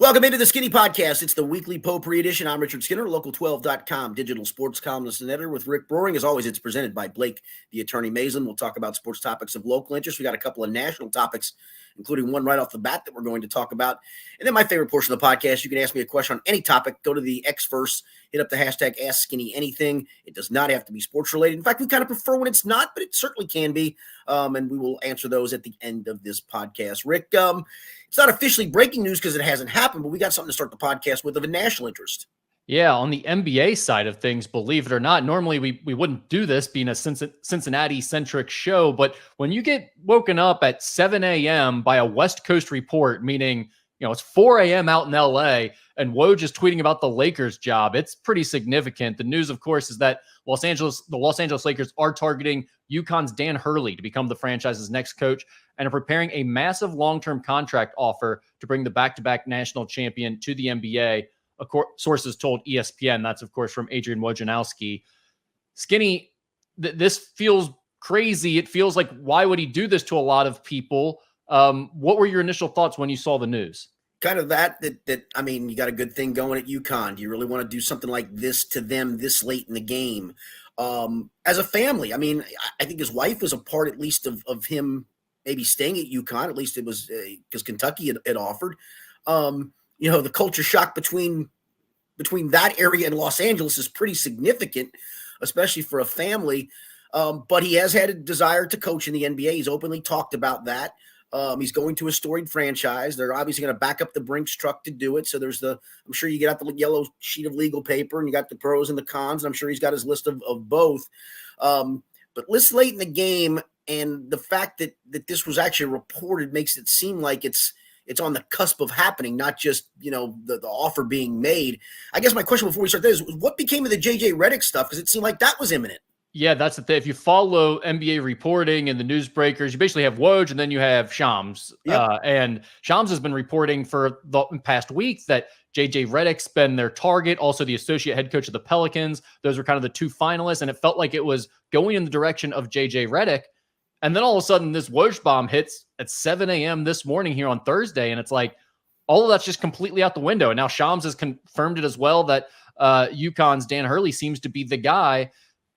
Welcome into the Skinny Podcast. It's the weekly potpourri edition. I'm Richard Skinner, local12.com, digital sports columnist and editor with Rick Broering. As always, it's presented by Blake, the attorney Mason. We'll talk about sports topics of local interest. We got a couple of national topics, including one right off the bat that we're going to talk about. And then my favorite portion of the podcast, you can ask me a question on any topic. Go to the X first, hit up the hashtag AskSkinnyAnything. It does not have to be sports related. In fact, we kind of prefer when it's not, but it certainly can be. And we will answer those at the end of this podcast. Rick, it's not officially breaking news because it hasn't happened, but we got something to start the podcast with of a national interest. Yeah, on the NBA side of things, believe it or not, normally we wouldn't do this being a Cincinnati-centric show, but when you get woken up at 7 a.m. by a West Coast report, meaning, it's 4 a.m. out in L.A., and Woj is tweeting about the Lakers job, it's pretty significant. The news, of course, is that the Los Angeles Lakers are targeting UConn's Dan Hurley to become the franchise's next coach and are preparing a massive long-term contract offer to bring the back-to-back national champion to the NBA. Sources told ESPN. That's, of course, from Adrian Wojnarowski. Skinny, this feels crazy. It feels like, why would he do this to a lot of people? What were your initial thoughts when you saw the news? Kind of that I mean, you got a good thing going at UConn. Do you really want to do something like this to them this late in the game? As a family, I mean, I think his wife was a part at least of him maybe staying at UConn. At least it was because Kentucky had offered. The culture shock between that area and Los Angeles is pretty significant, especially for a family. But he has had a desire to coach in the NBA. He's openly talked about that. He's going to a storied franchise. They're obviously going to back up the Brinks truck to do it. So I'm sure you get out the yellow sheet of legal paper and you got the pros and the cons. And I'm sure he's got his list of both. But this late in the game, and the fact that this was actually reported makes it seem like it's on the cusp of happening, not just, the offer being made. I guess my question before we start this is, what became of the JJ Redick stuff? Because it seemed like that was imminent. Yeah, that's the thing. If you follow NBA reporting and the newsbreakers, you basically have Woj and then you have Shams. Yep. And Shams has been reporting for the past week that JJ Redick's been their target, also the associate head coach of the Pelicans. Those were kind of the two finalists, and it felt like it was going in the direction of JJ Redick. And then all of a sudden, this Woj bomb hits at 7 a.m. this morning here on Thursday, and it's like all of that's just completely out the window. And now Shams has confirmed it as well that UConn's Dan Hurley seems to be the guy.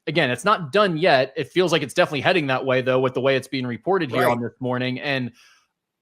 Again, it's not done yet. It feels like it's definitely heading that way, though, with the way it's being reported here on this morning. And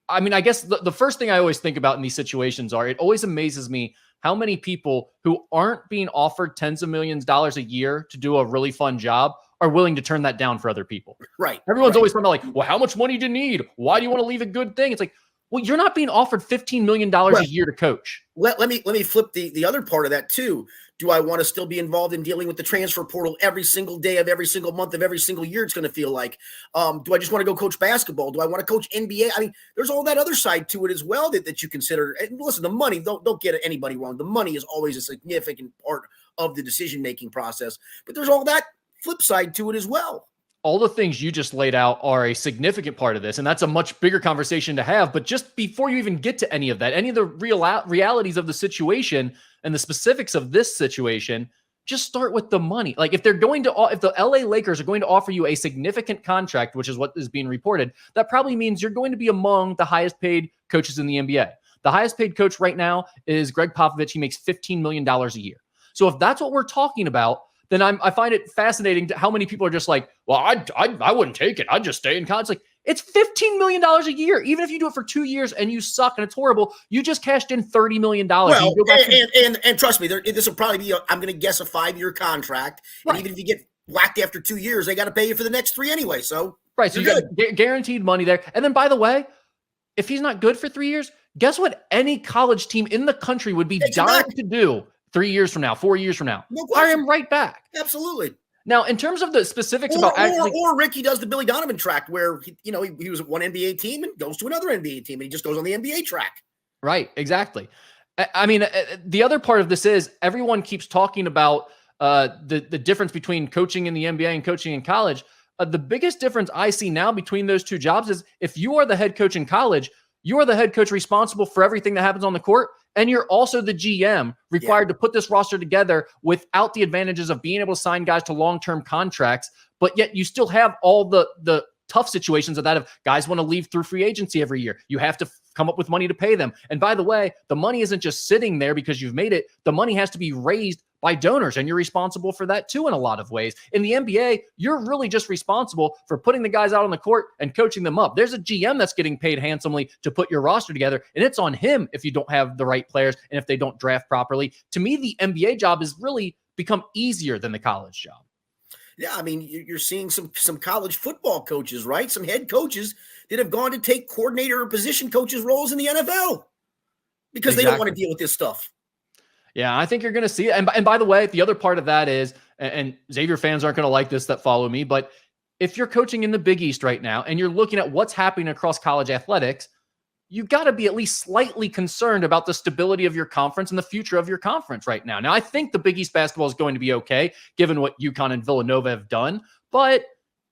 I mean, I guess the first thing I always think about in these situations it always amazes me how many people who aren't being offered tens of millions of dollars a year to do a really fun job are willing to turn that down for other people. Right. Everyone's always talking about like, well, how much money do you need? Why do you want to leave a good thing? It's like, well, you're not being offered $15 million a year to coach. Let me flip the other part of that too. Do I want to still be involved in dealing with the transfer portal every single day of every single month of every single year? It's going to feel like, do I just want to go coach basketball? Do I want to coach NBA? I mean, there's all that other side to it as well that you consider. And listen, the money, don't get anybody wrong. The money is always a significant part of the decision-making process, but there's all that flip side to it as well. All the things you just laid out are a significant part of this, and that's a much bigger conversation to have. But just before you even get to any of that, any of the realities of the situation and the specifics of this situation, just start with the money. Like if the LA Lakers are going to offer you a significant contract, which is what is being reported, that probably means you're going to be among the highest paid coaches in the NBA. The highest paid coach right now is Greg Popovich. He makes $15 million a year. So if that's what we're talking about, then I find it fascinating how many people are just like, well, I wouldn't take it. I'd just stay in college. Like, it's $15 million a year. Even if you do it for 2 years and you suck and it's horrible, you just cashed in $30 million. Well, and trust me, this will probably be, I'm going to guess, a 5-year contract. Right. And even if you get whacked after 2 years, they got to pay you for the next 3 anyway. So right, so you got guaranteed money there. And then, by the way, if he's not good for 3 years, guess what any college team in the country would be dying to do 3 years from now, 4 years from now? No hire him right back. Absolutely. Now, in terms of the specifics or Ricky does the Billy Donovan track where he was at one NBA team and goes to another NBA team and he just goes on the NBA track. Right, exactly. I mean, the other part of this is everyone keeps talking about the difference between coaching in the NBA and coaching in college. The biggest difference I see now between those two jobs is if you are the head coach in college, you are the head coach responsible for everything that happens on the court. And you're also the GM required to put this roster together without the advantages of being able to sign guys to long-term contracts. But yet you still have all the tough situations of that if guys want to leave through free agency every year. You have to come up with money to pay them. And by the way, the money isn't just sitting there because you've made it. The money has to be raised by donors, and you're responsible for that too in a lot of ways. In the NBA, you're really just responsible for putting the guys out on the court and coaching them up. There's a GM that's getting paid handsomely to put your roster together, and it's on him if you don't have the right players and if they don't draft properly. To me, the NBA job has really become easier than the college job. Yeah, I mean, you're seeing some college football coaches, right? Some head coaches that have gone to take coordinator or position coaches roles in the NFL because they don't want to deal with this stuff. Yeah, I think you're going to see it. And by the way, the other part of that is, and Xavier fans aren't going to like this that follow me, but if you're coaching in the Big East right now and you're looking at what's happening across college athletics, you got to be at least slightly concerned about the stability of your conference and the future of your conference right now. Now, I think the Big East basketball is going to be okay, given what UConn and Villanova have done, but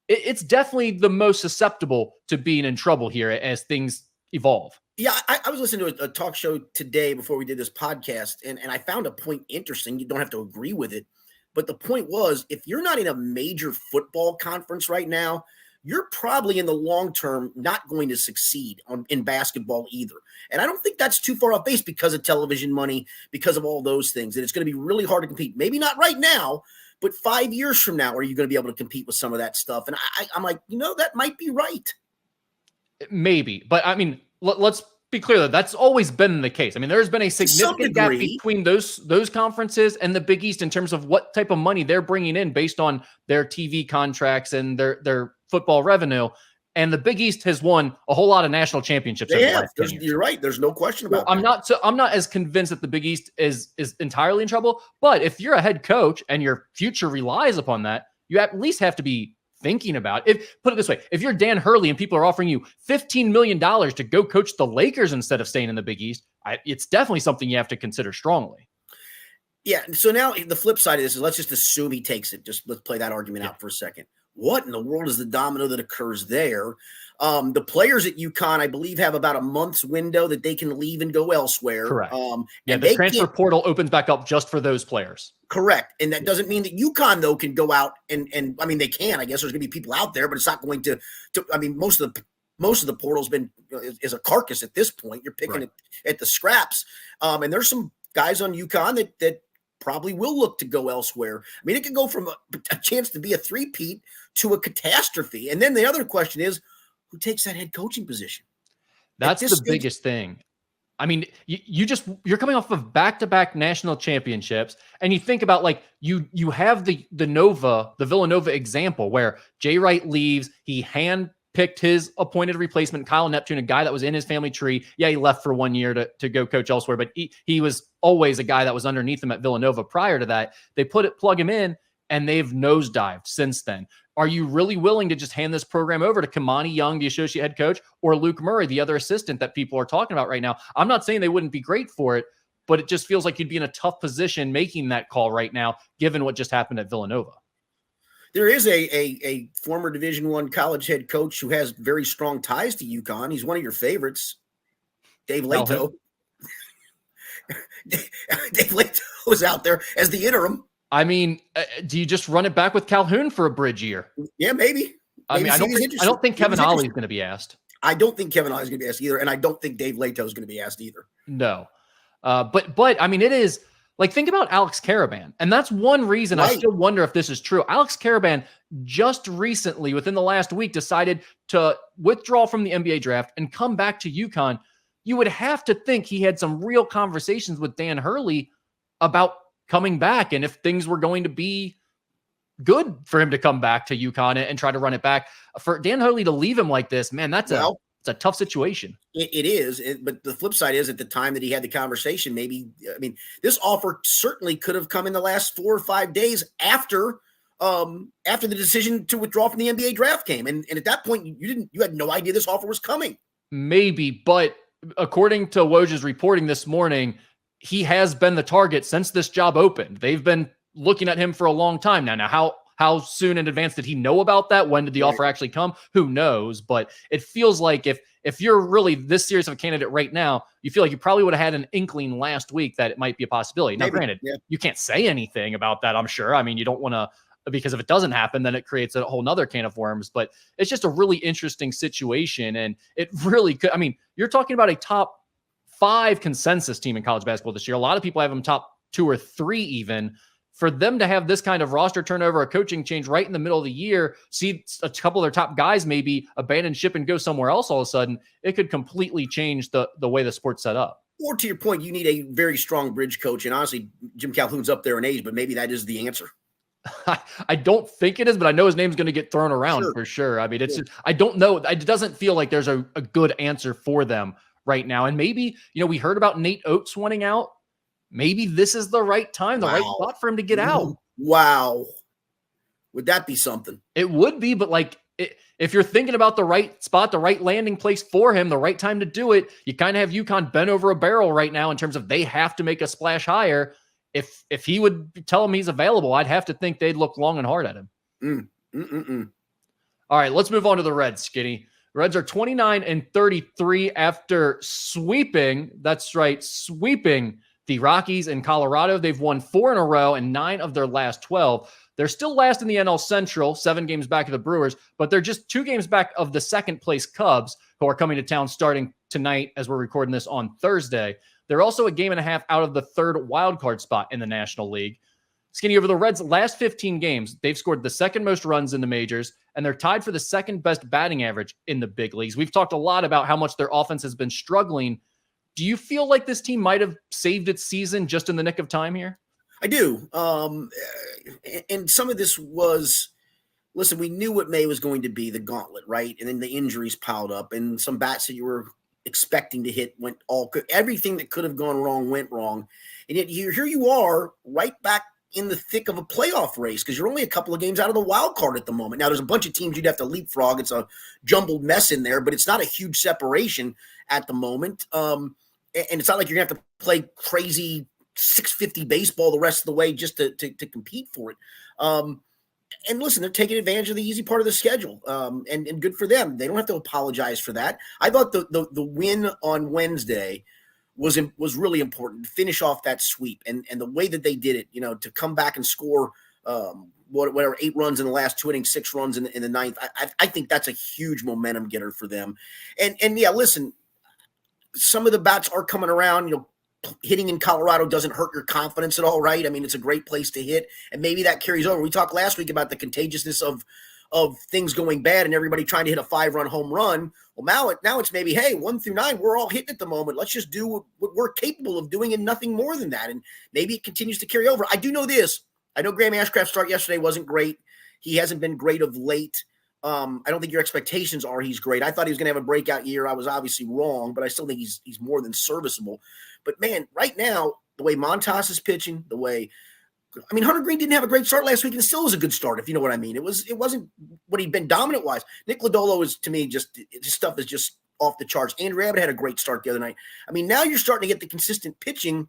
it's definitely the most susceptible to being in trouble here as things evolve. Yeah, I was listening to a talk show today before we did this podcast, and I found a point interesting. You don't have to agree with it, but the point was, if you're not in a major football conference right now, you're probably in the long term not going to succeed in basketball either. And I don't think that's too far off base because of television money, because of all those things. And it's going to be really hard to compete. Maybe not right now, but 5 years from now, are you going to be able to compete with some of that stuff? And I'm like, that might be right. Maybe. But I mean, let's be clear that that's always been the case. I mean, there's been a significant gap between those conferences and the Big East in terms of what type of money they're bringing in based on their TV contracts and their football revenue. And the Big East has won a whole lot of national championships. You're right. There's no question about that. I'm not as convinced that the Big East is entirely in trouble. But if you're a head coach and your future relies upon that, you at least have to be thinking about put it this way. If you're Dan Hurley and people are offering you $15 million to go coach the Lakers instead of staying in the Big East, it's definitely something you have to consider strongly. Yeah. So now the flip side of this is, let's just assume he takes it. Let's play that argument out for a second. What in the world is the domino that occurs there? The players at UConn, I believe, have about a month's window that they can leave and go elsewhere. Correct. The transfer portal opens back up just for those players. Correct. And that doesn't mean that UConn, though, can go out and I mean, they can. I guess there's going to be people out there, but it's not going to I mean, most of the portal's been is a carcass at this point. You're picking it at the scraps. And there's some guys on UConn that probably will look to go elsewhere. I mean, it could go from a chance to be a three-peat to a catastrophe. And then the other question is, who takes that head coaching position? That's the biggest thing. I mean, you're coming off of back-to-back national championships, and you think about, like, you have the Villanova example where Jay Wright leaves, he handpicked his appointed replacement, Kyle Neptune, a guy that was in his family tree. Yeah, he left for 1 year to go coach elsewhere, but he was always a guy that was underneath him at Villanova prior to that. They plug him in, and they've nosedived since then. Are you really willing to just hand this program over to Kamani Young, the associate head coach, or Luke Murray, the other assistant that people are talking about right now? I'm not saying they wouldn't be great for it, but it just feels like you'd be in a tough position making that call right now, given what just happened at Villanova. There is a former Division I college head coach who has very strong ties to UConn. He's one of your favorites, Dave Leto. Dave Leto is out there as the interim. I mean, do you just run it back with Calhoun for a bridge year? Yeah, maybe. I don't think Kevin Ollie is going to be asked. I don't think Kevin Ollie is going to be asked either, and I don't think Dave Leto is going to be asked either. No. But I mean, it is like, think about Alex Caravan, and that's one reason I still wonder if this is true. Alex Caravan just recently, within the last week, decided to withdraw from the NBA draft and come back to UConn. You would have to think he had some real conversations with Dan Hurley about coming back, and if things were going to be good for him to come back to UConn and try to run it back. For Dan Hurley to leave him like this, man, it's a tough situation. It is, but the flip side is, at the time that he had the conversation, this offer certainly could have come in the last 4 or 5 days after the decision to withdraw from the NBA draft came, and at that point you had no idea this offer was coming. Maybe, but according to Woj's reporting this morning, he has been the target since this job opened. They've been looking at him for a long time now. Now, how soon in advance did he know about that? When did the offer actually come? Who knows? But it feels like if you're really this serious of a candidate right now, you feel like you probably would have had an inkling last week that it might be a possibility. Now, granted, you can't say anything about that, I'm sure. I mean, you don't want to because if it doesn't happen, then it creates a whole nother can of worms. But it's just a really interesting situation. And it really could, I mean, you're talking about a top 5 consensus team in college basketball this year. A lot of people have them top 2 or 3 even. For them to have this kind of roster turnover, a coaching change right in the middle of the year, see a couple of their top guys maybe abandon ship and go somewhere else all of a sudden, it could completely change the way the sport's set up. Or to your point, you need a very strong bridge coach. And honestly, Jim Calhoun's up there in age, but maybe that is the answer. I don't think it is, but I know his name's going to get thrown around for sure. I mean, it's I don't know. It doesn't feel like there's a good answer for them right now. And maybe, we heard about Nate Oates wanting out. Maybe this is the right time, the right spot for him to get out. Wow. Would that be something? It would be, but if you're thinking about the right spot, the right landing place for him, the right time to do it, you kind of have UConn bent over a barrel right now in terms of they have to make a splash higher. If he would tell him he's available, I'd have to think they'd look long and hard at him. All right, let's move on to the Reds, Skinny. Reds are 29-33 after sweeping. That's right, sweeping the Rockies in Colorado. They've won 4 in a row and 9 of their last 12. They're still last in the NL Central, 7 games back of the Brewers, but they're just 2 games back of the second place Cubs, who are coming to town starting tonight as we're recording this on Thursday. They're also a game and a half out of the 3rd wildcard spot in the National League. Skinny, over the Reds' last 15 games, they've scored the 2nd most runs in the majors, and they're tied for the 2nd best batting average in the big leagues. We've talked a lot about how much their offense has been struggling. Do you feel like this team might have saved its season just in the nick of time here? I do. And some of this was, listen, we knew what May was going to be, the gauntlet, right? And then the injuries piled up, and some bats that you were expecting to hit went everything that could have gone wrong went wrong. And yet here you are right back in the thick of a playoff race because you're only a couple of games out of the wild card at the moment. Now, there's a bunch of teams you'd have to leapfrog. It's a jumbled mess in there, but it's not a huge separation at the moment. And it's not like you're going to have to play crazy 650 baseball the rest of the way just to compete for it. And listen, they're taking advantage of the easy part of the schedule, and good for them. They don't have to apologize for that. I thought the win on Wednesday was really important to finish off that sweep, and the way that they did it, to come back and score whatever 8 runs in the last 2 innings, 6 runs in the 9th. I think that's a huge momentum getter for them. And yeah, listen, some of the bats are coming around. Hitting in Colorado doesn't hurt your confidence at all, right? I mean, it's a great place to hit, and maybe that carries over. We talked last week about the contagiousness of things going bad and everybody trying to hit a 5-run home run. Well, now it's maybe, hey, 1 through 9, we're all hitting at the moment. Let's just do what we're capable of doing and nothing more than that. And maybe it continues to carry over. I do know this. I know Graham Ashcraft's start yesterday wasn't great. He hasn't been great of late. I don't think your expectations are he's great. I thought he was going to have a breakout year. I was obviously wrong, but I still think he's more than serviceable. But, man, right now, the way Montas is pitching, Hunter Green didn't have a great start last week, and it still was a good start, if you know what I mean. It wasn't what he'd been dominant-wise. Nick Lodolo is, to me, his stuff is just off the charts. Andrew Abbott had a great start the other night. I mean, now you're starting to get the consistent pitching.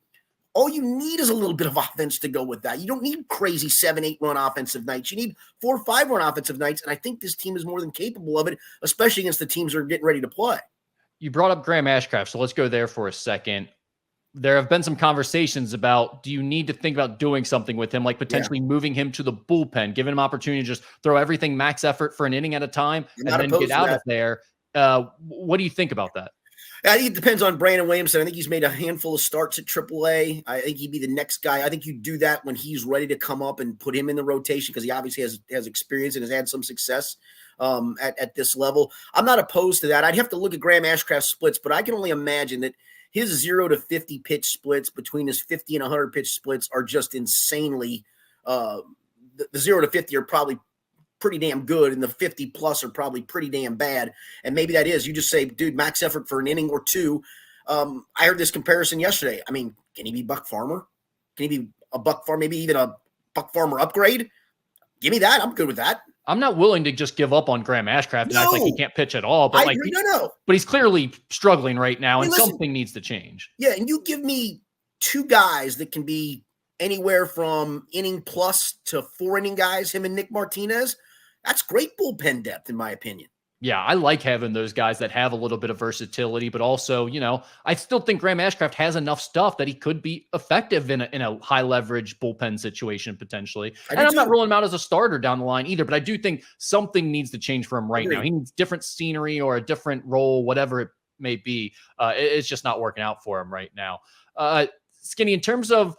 All you need is a little bit of offense to go with that. You don't need crazy 7-8 run offensive nights. You need 4 or 5 run offensive nights, and I think this team is more than capable of it, especially against the teams that are getting ready to play. You brought up Graham Ashcraft, so let's go there for a second. There have been some conversations about, do you need to think about doing something with him, like potentially moving him to the bullpen, giving him opportunity to just throw everything max effort for an inning at a time and then get out of there. What do you think about that? I think it depends on Brandon Williamson. I think he's made a handful of starts at AAA. I think he'd be the next guy. I think you do that when he's ready to come up and put him in the rotation because he obviously has experience and has had some success at this level. I'm not opposed to that. I'd have to look at Graham Ashcraft's splits, but I can only imagine that his 0 to 50 pitch splits between his 50 and 100 pitch splits are just insanely the 0 to 50 are probably pretty damn good, and the 50 plus are probably pretty damn bad. And maybe that is, you just say, dude, max effort for an inning or 2. I heard this comparison yesterday. I mean, can he be Buck Farmer? Can he be a Buck Farmer, maybe even a Buck Farmer upgrade? Give me that. I'm good with that. I'm not willing to just give up on Graham Ashcraft and act like he can't pitch at all. But but he's clearly struggling right now, and something needs to change. Yeah, and you give me 2 guys that can be anywhere from inning plus to 4 inning guys, him and Nick Martinez. That's great bullpen depth, in my opinion. Yeah, I like having those guys that have a little bit of versatility, but also, I still think Graham Ashcraft has enough stuff that he could be effective in a high leverage bullpen situation potentially. I And do I'm not too. ruling him out as a starter down the line either, but I do think something needs to change for him right now. Agreed. He needs different scenery or a different role, whatever it may be. It's just not working out for him right now. Skinny, in terms of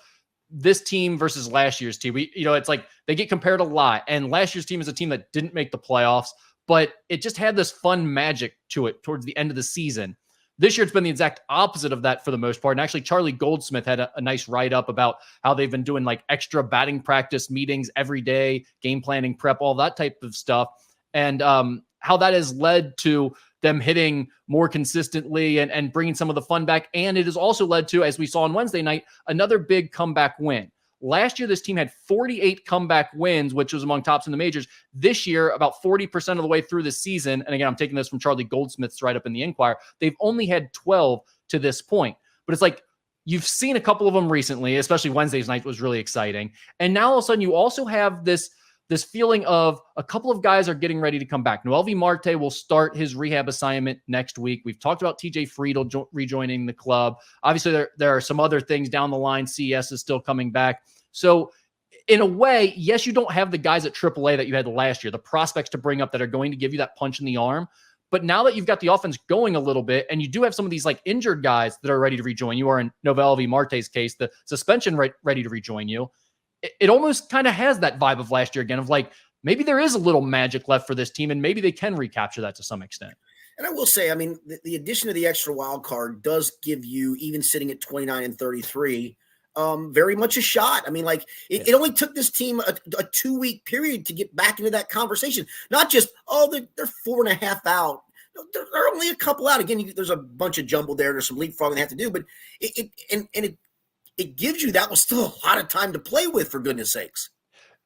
this team versus last year's team, it's like they get compared a lot. And last year's team is a team that didn't make the playoffs, but it just had this fun magic to it towards the end of the season. This year, it's been the exact opposite of that for the most part. And actually, Charlie Goldsmith had a nice write-up about how they've been doing like extra batting practice meetings every day, game planning, prep, all that type of stuff. And how that has led to them hitting more consistently and bringing some of the fun back. And it has also led to, as we saw on Wednesday night, another big comeback win. Last year, this team had 48 comeback wins, which was among tops in the majors. This year, about 40% of the way through the season, and again, I'm taking this from Charlie Goldsmith's write-up in the Inquirer, they've only had 12 to this point. But it's like you've seen a couple of them recently, especially Wednesday's night was really exciting. And now all of a sudden, you also have this feeling of a couple of guys are getting ready to come back. Noelvi Marte will start his rehab assignment next week. We've talked about TJ Friedel rejoining the club. Obviously, there are some other things down the line. CS is still coming back. So in a way, yes, you don't have the guys at AAA that you had last year, the prospects to bring up that are going to give you that punch in the arm. But now that you've got the offense going a little bit, and you do have some of these like injured guys that are ready to rejoin you, or in Noelvi Marte's case, the suspension ready to rejoin you, it almost kind of has that vibe of last year again of like, maybe there is a little magic left for this team and maybe they can recapture that to some extent. And I will say, I mean, the addition of the extra wild card does give you, even sitting at 29 and 33, very much a shot. I mean, like it only took this team a 2-week period to get back into that conversation. Not just, they're 4.5 out. There are only a couple out. Again, there's a bunch of jumble there. There's some leapfrogging they have to do, but it gives you, that was still a lot of time to play with, for goodness sakes.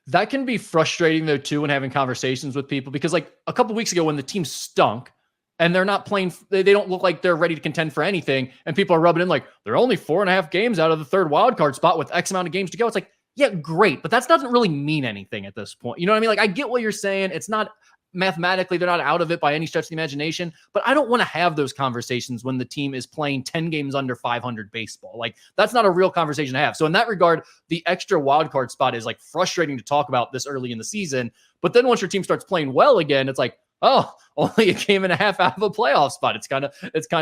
That can be frustrating though too, when having conversations with people, because like a couple weeks ago when the team stunk and they're not playing, they don't look like they're ready to contend for anything, and people are rubbing in like they're only 4.5 games out of the third wild card spot with X amount of games to go. It's like, yeah, great, but that doesn't really mean anything at this point. You know what I mean? Like, I get what you're saying. It's not mathematically, they're not out of it by any stretch of the imagination, but I don't want to have those conversations when the team is playing 10 games under 500 baseball. Like, that's not a real conversation to have. So in that regard, the extra wild card spot is like frustrating to talk about this early in the season. But then once your team starts playing well again, it's like, oh, only a game and a half out of a playoff spot. It's kind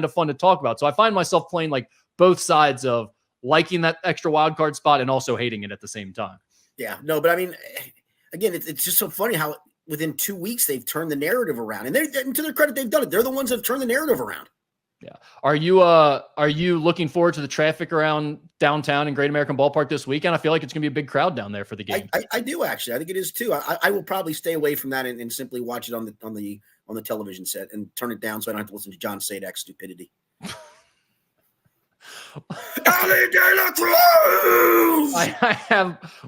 of fun to talk about. So I find myself playing like both sides of liking that extra wild card spot and also hating it at the same time. Yeah, no, but I mean, again, it's just so funny how within 2 weeks they've turned the narrative around, and to their credit, they've done it. They're the ones that have turned the narrative around. Yeah. Are you looking forward to the traffic around downtown and Great American Ballpark this weekend? I feel like it's going to be a big crowd down there for the game. I do, actually. I think it is too. I will probably stay away from that and simply watch it on the television set and turn it down so I don't have to listen to John Sadek's stupidity.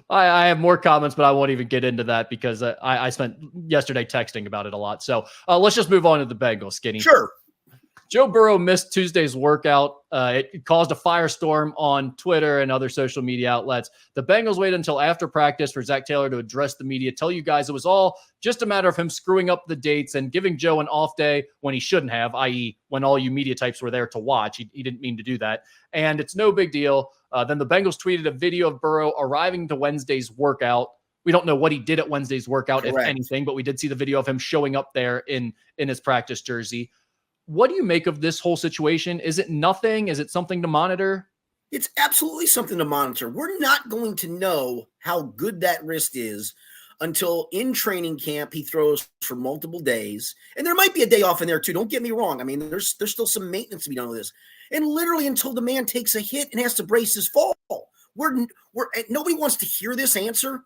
I have more comments, but I won't even get into that because I spent yesterday texting about it a lot. So let's just move on to the Bengals, Skinny. Sure. Joe Burrow missed Tuesday's workout. It caused a firestorm on Twitter and other social media outlets. The Bengals waited until after practice for Zach Taylor to address the media, tell you guys it was all just a matter of him screwing up the dates and giving Joe an off day when he shouldn't have, i.e. when all you media types were there to watch. He didn't mean to do that. And it's no big deal. Then the Bengals tweeted a video of Burrow arriving to Wednesday's workout. We don't know what he did at Wednesday's workout, Correct. If anything, but we did see the video of him showing up there in his practice jersey. What do you make of this whole situation? Is it nothing? Is it something to monitor? It's absolutely something to monitor. We're not going to know how good that wrist is until in training camp he throws for multiple days. And there might be a day off in there too. Don't get me wrong. I mean, there's still some maintenance to be done with this. And literally until the man takes a hit and has to brace his fall. Nobody wants to hear this answer.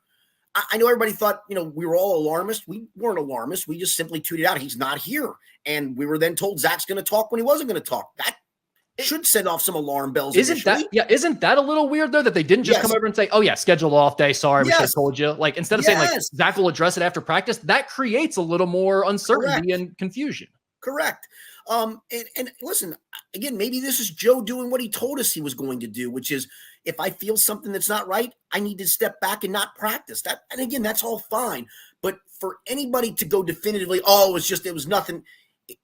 I know everybody thought, we were all alarmist. We weren't alarmist. We just simply tweeted out, he's not here. And we were then told Zach's going to talk when he wasn't going to talk. That should set off some alarm bells. Isn't that a little weird though, that they didn't just come over and say, oh yeah, scheduled off day. Sorry, we should have told you. Like, instead of saying like Zach will address it after practice, that creates a little more uncertainty and confusion. Correct. And listen, again, maybe this is Joe doing what he told us he was going to do, which is, if I feel something that's not right, I need to step back and not practice that. And again, that's all fine. But for anybody to go definitively, it was nothing.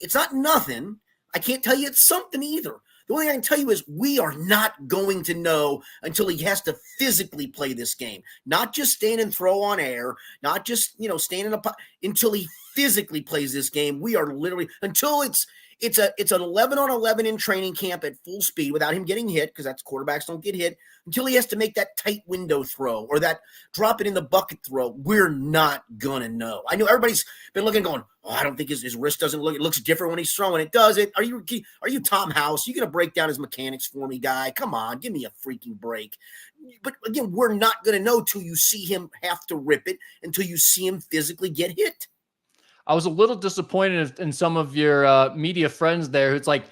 It's not nothing. I can't tell you it's something either. The only thing I can tell you is we are not going to know until he has to physically play this game, not just stand and throw on air, not just, stand in until he physically plays this game. We are literally, until it's an 11 on 11 in training camp at full speed without him getting hit, because that's quarterbacks don't get hit, until he has to make that tight window throw or that drop it in the bucket throw. We're not going to know. I know everybody's been looking going, oh, I don't think his wrist doesn't look, it looks different when he's throwing. It does it. Are you Tom House? You going to break down his mechanics for me, guy? Come on, give me a freaking break. But again, we're not going to know till you see him have to rip it, until you see him physically get hit. I was a little disappointed in some of your media friends there. Who's like,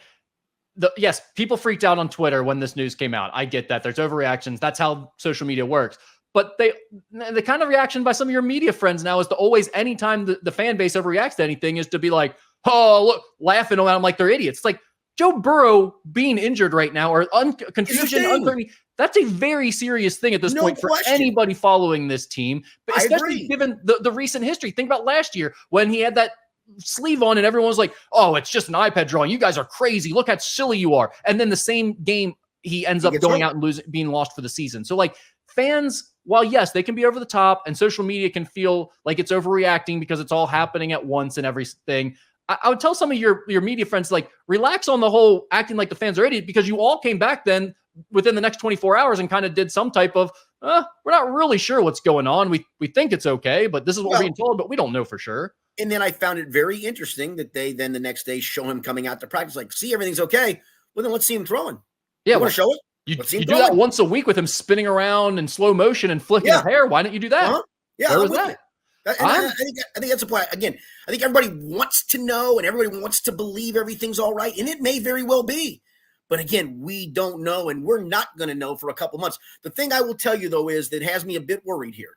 yes, people freaked out on Twitter when this news came out. I get that. There's overreactions. That's how social media works. But the kind of reaction by some of your media friends now is to always, anytime the fan base overreacts to anything, is to be like, oh, look, laughing around like they're idiots. It's like Joe Burrow being injured right now, or confusion, uncertainty. That's a very serious thing at this point for anybody following this team, but especially given the recent history. Think about last year when he had that sleeve on and everyone was like, oh, it's just an iPad drawing. You guys are crazy. Look how silly you are. And then the same game, he ends up going out and being lost for the season. So like, fans, while yes, they can be over the top and social media can feel like it's overreacting because it's all happening at once and everything, I would tell some of your media friends, like, relax on the whole acting like the fans are idiots, because you all came back then within the next 24 hours and kind of did some type of, we're not really sure what's going on. We think it's okay, but this is what we're being told, but we don't know for sure. And then I found it very interesting that they then the next day show him coming out to practice, like, see, everything's okay. Well, then let's see him throwing. Yeah. You want to show it? You do that once a week with him spinning around in slow motion and flicking his hair. Why don't you do that? Uh-huh. Yeah. Where was that? I think that's a point. Again, I think everybody wants to know and everybody wants to believe everything's all right. And it may very well be. But again, we don't know, and we're not going to know for a couple months. The thing I will tell you, though, is that has me a bit worried here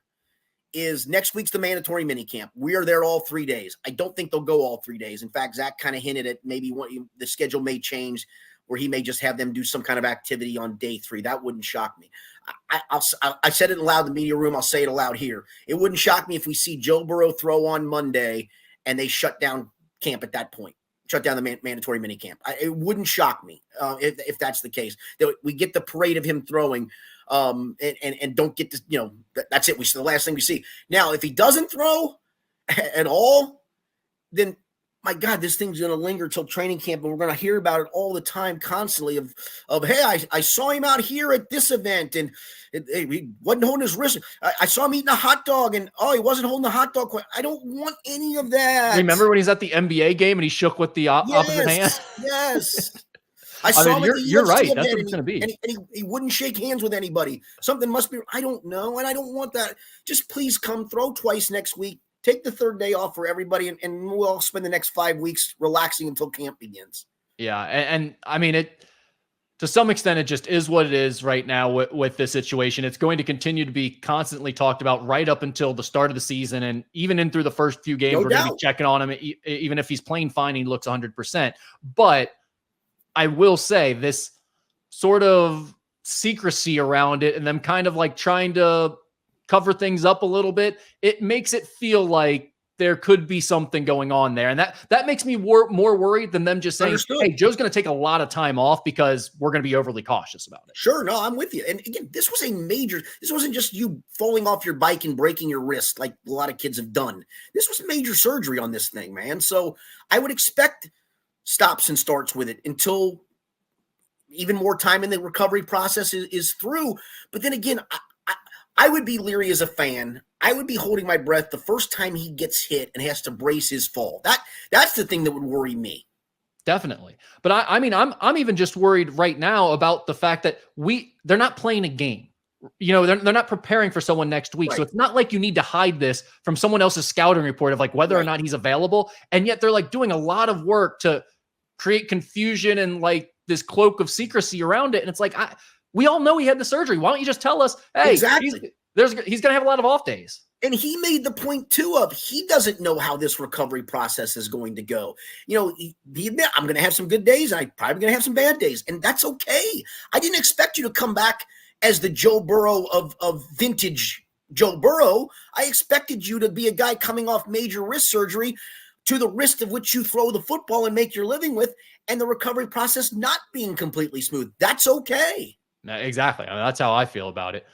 is next week's the mandatory minicamp. We are there all 3 days. I don't think they'll go all 3 days. In fact, Zach kind of hinted at maybe the schedule may change, where he may just have them do some kind of activity on day 3. That wouldn't shock me. I said it aloud in the media room. I'll say it aloud here. It wouldn't shock me if we see Joe Burrow throw on Monday and they shut down camp at that point. Shut down the mandatory minicamp. It wouldn't shock me if that's the case. That we get the parade of him throwing, and don't get this. That's it. The last thing we see. Now, if he doesn't throw at all, then my God, this thing's going to linger till training camp, and we're going to hear about it all the time, constantly. Of hey, I saw him out here at this event, and he wasn't holding his wrist. I saw him eating a hot dog, and he wasn't holding the hot dog. I don't want any of that. Remember when he's at the NBA game and he shook with the opposite hand? Yes. I saw him. You're right. That's what it's going to be. And he wouldn't shake hands with anybody. Something must be. I don't know, and I don't want that. Just please come throw twice next week. Take the third day off for everybody, and we'll spend the next 5 weeks relaxing until camp begins. Yeah, and I mean, it to some extent, it just is what it is right now with this situation. It's going to continue to be constantly talked about right up until the start of the season, and even in through the first few games, we're going to be checking on him, even if he's playing fine, he looks 100%. But I will say this sort of secrecy around it, and them kind of like trying to cover things up a little bit, it makes it feel like there could be something going on there. And that makes me more worried than them just saying, Understood. Hey, Joe's going to take a lot of time off because we're going to be overly cautious about it. Sure. No, I'm with you. And again, this wasn't just you falling off your bike and breaking your wrist like a lot of kids have done. This was major surgery on this thing, man. So I would expect stops and starts with it until even more time in the recovery process is through. But then again, I would be leery as a fan. I would be holding my breath the first time he gets hit and has to brace his fall. That's the thing that would worry me. Definitely. But I mean, I'm even just worried right now about the fact that they're not playing a game. They're not preparing for someone next week. Right. So it's not like you need to hide this from someone else's scouting report of like whether or not he's available. And yet they're like doing a lot of work to create confusion and like this cloak of secrecy around it. And it's like, we all know he had the surgery. Why don't you just tell us, hey, exactly. He's going to have a lot of off days. And he made the point, too, of he doesn't know how this recovery process is going to go. He admit, I'm going to have some good days, and I'm probably going to have some bad days, and that's okay. I didn't expect you to come back as the Joe Burrow of vintage Joe Burrow. I expected you to be a guy coming off major wrist surgery to the risk of which you throw the football and make your living with, and the recovery process not being completely smooth. That's okay. Exactly. I mean, that's how I feel about it.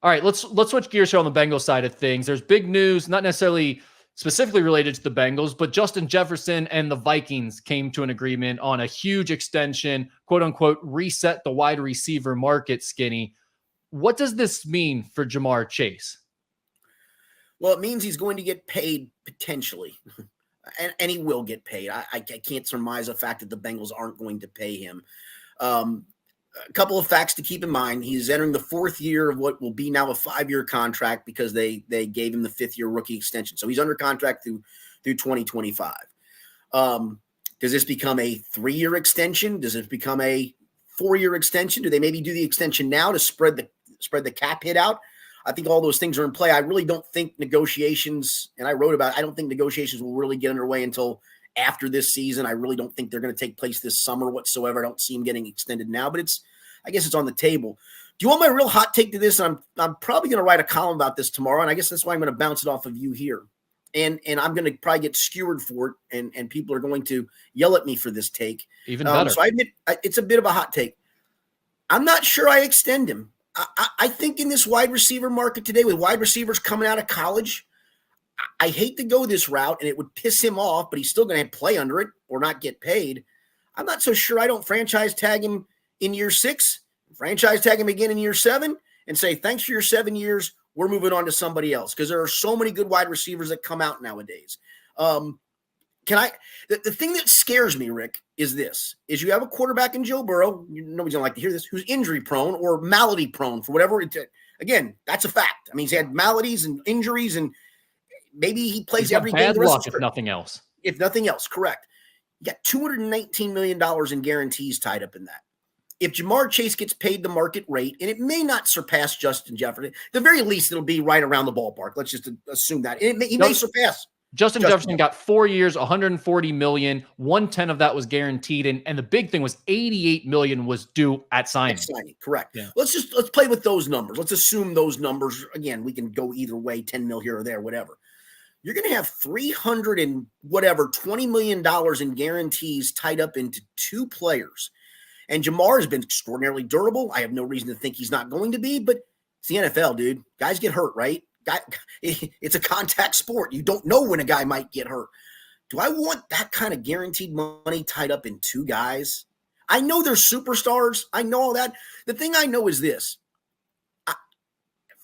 All right, let's switch gears here on the Bengals side of things. There's big news, not necessarily specifically related to the Bengals, but Justin Jefferson and the Vikings came to an agreement on a huge extension, quote unquote, reset the wide receiver market, Skinny. What does this mean for Jamar Chase? Well, it means he's going to get paid potentially, and he will get paid. I can't surmise the fact that the Bengals aren't going to pay him. A couple of facts to keep in mind. He's entering the fourth year of what will be now a 5-year contract because they gave him the 5th-year rookie extension. So he's under contract through 2025. Does this become a 3-year extension? Does it become a 4-year extension? Do they maybe do the extension now to spread the cap hit out? I think all those things are in play. I really don't think negotiations, and I wrote about it, I don't think negotiations will really get underway until after this season. I really don't think they're going to take place this summer whatsoever. I don't see him getting extended now, but I guess it's on the table. Do you want my real hot take to this? I'm probably going to write a column about this tomorrow, and I guess that's why I'm going to bounce it off of you here. And I'm going to probably get skewered for it, and people are going to yell at me for this take. Even better. So I admit it's a bit of a hot take. I'm not sure I extend him. I think in this wide receiver market today, with wide receivers coming out of college, I hate to go this route, and it would piss him off, but he's still going to play under it or not get paid. I'm not so sure I don't franchise tag him in year 6, franchise tag him again in year 7, and say, thanks for your 7 years. We're moving on to somebody else, because there are so many good wide receivers that come out nowadays. The thing that scares me, Rick, is you have a quarterback in Joe Burrow. Nobody's gonna like to hear this, who's injury prone or malady prone for whatever. Again, that's a fact. I mean, he's had maladies and injuries, and maybe he plays every game. Bad luck, if nothing else. If nothing else, correct. You got $219 million in guarantees tied up in that. If Jamar Chase gets paid the market rate, and it may not surpass Justin Jefferson, at the very least, it'll be right around the ballpark. Let's just assume that. He may surpass. Justin Jefferson got 4 years, $140 million. 110 of that was guaranteed, and the big thing was $88 million was due at signing. Correct. Yeah. Let's play with those numbers. Let's assume those numbers. Again, we can go either way, 10 mil here or there, whatever. You're going to have $300 and whatever $20 million in guarantees tied up into 2 players. And Jamar has been extraordinarily durable. I have no reason to think he's not going to be, but it's the NFL, dude. Guys get hurt, right? It's a contact sport. You don't know when a guy might get hurt. Do I want that kind of guaranteed money tied up in 2 guys? I know they're superstars. I know all that. The thing I know is this.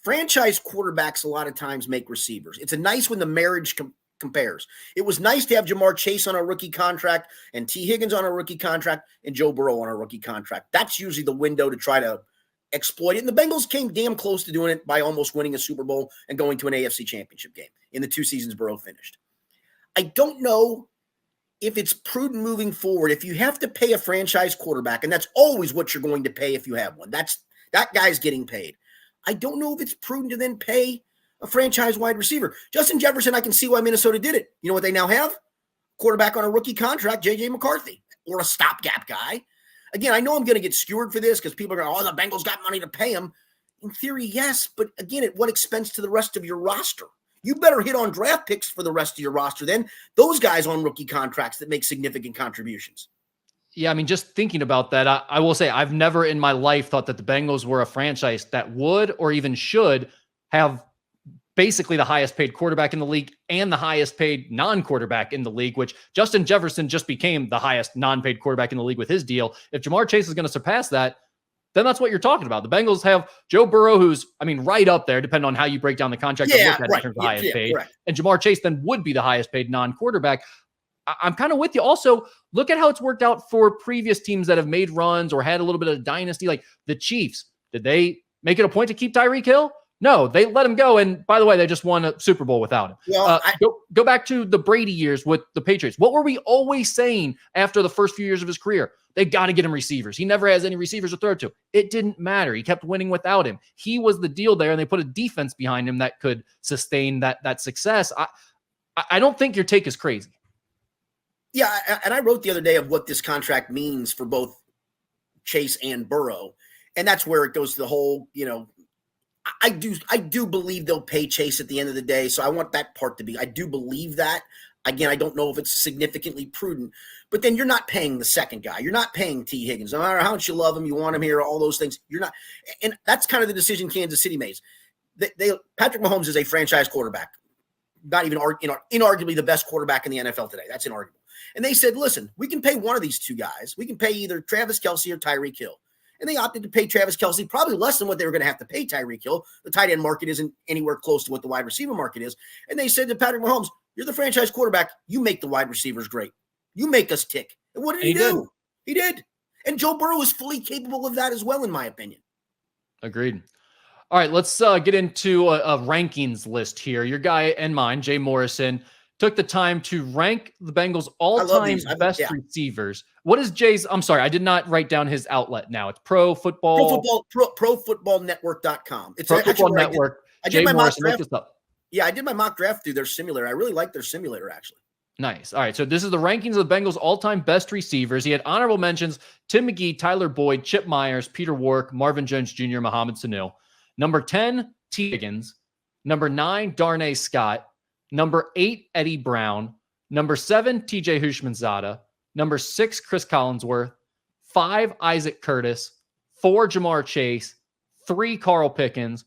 Franchise quarterbacks a lot of times make receivers. It's nice when the marriage compares. It was nice to have Jamar Chase on a rookie contract and T. Higgins on a rookie contract and Joe Burrow on a rookie contract. That's usually the window to try to exploit it. And the Bengals came damn close to doing it by almost winning a Super Bowl and going to an AFC championship game in the 2 seasons Burrow finished. I don't know if it's prudent moving forward. If you have to pay a franchise quarterback, and that's always what you're going to pay if you have one, that guy's getting paid. I don't know if it's prudent to then pay a franchise wide receiver. Justin Jefferson, I can see why Minnesota did it. You know what they now have? Quarterback on a rookie contract, J.J. McCarthy, or a stopgap guy. Again, I know I'm going to get skewered for this because people are going, the Bengals got money to pay him. In theory, yes, but again, at what expense to the rest of your roster? You better hit on draft picks for the rest of your roster then. Those guys on rookie contracts that make significant contributions. Yeah, I mean, just thinking about that, I will say I've never in my life thought that the Bengals were a franchise that would or even should have basically the highest paid quarterback in the league and the highest paid non-quarterback in the league, which Justin Jefferson just became the highest non-paid quarterback in the league with his deal. If Jamar Chase is going to surpass that, then that's what you're talking about. The Bengals have Joe Burrow, who's, I mean, right up there, depending on how you break down the contract and look at it in terms of highest paid. Right. And Jamar Chase then would be the highest paid non-quarterback. I'm kind of with you. Also, look at how it's worked out for previous teams that have made runs or had a little bit of dynasty, like the Chiefs. Did they make it a point to keep Tyreek Hill? No, they let him go. And by the way, they just won a Super Bowl without him. Well, go back to the Brady years with the Patriots. What were we always saying after the first few years of his career? They got to get him receivers. He never has any receivers to throw to. It didn't matter. He kept winning without him. He was the deal there, and they put a defense behind him that could sustain that success. I don't think your take is crazy. Yeah, and I wrote the other day of what this contract means for both Chase and Burrow, and that's where it goes to the whole, I do believe they'll pay Chase at the end of the day, so I want that part to be. I do believe that. Again, I don't know if it's significantly prudent, but then you're not paying the second guy. You're not paying T. Higgins. No matter how much you love him, you want him here, all those things. You're not. And that's kind of the decision Kansas City made. Patrick Mahomes is a franchise quarterback, not even inarguably the best quarterback in the NFL today. That's inarguable. And they said, listen, we can pay one of these two guys. We can pay either Travis Kelce or Tyreek Hill. And they opted to pay Travis Kelce probably less than what they were going to have to pay Tyreek Hill. The tight end market isn't anywhere close to what the wide receiver market is. And they said to Patrick Mahomes, you're the franchise quarterback. You make the wide receivers great. You make us tick. And what did he do? He did. And Joe Burrow is fully capable of that as well, in my opinion. Agreed. All right, let's get into a rankings list here. Your guy and mine, Jay Morrison, took the time to rank the Bengals all-time best receivers. What is Jay's? I'm sorry, I did not write down his outlet now. It's Pro Footballnetwork.com. It's Pro Football Network. I did my Morrison, mock draft. Yeah, I did my mock draft through their simulator. I really like their simulator, actually. Nice. All right, so this is the rankings of the Bengals' all-time best receivers. He had honorable mentions: Tim McGee, Tyler Boyd, Chip Myers, Peter Warrick, Marvin Jones Jr., Mohamed Sanu. Number 10, T. Higgins. Number 9, Darnay Scott. Number 8, Eddie Brown. Number 7, TJ Houshmandzadeh. Number 6, Chris Collinsworth. 5, Isaac Curtis. 4, Jamar Chase. 3, Carl Pickens.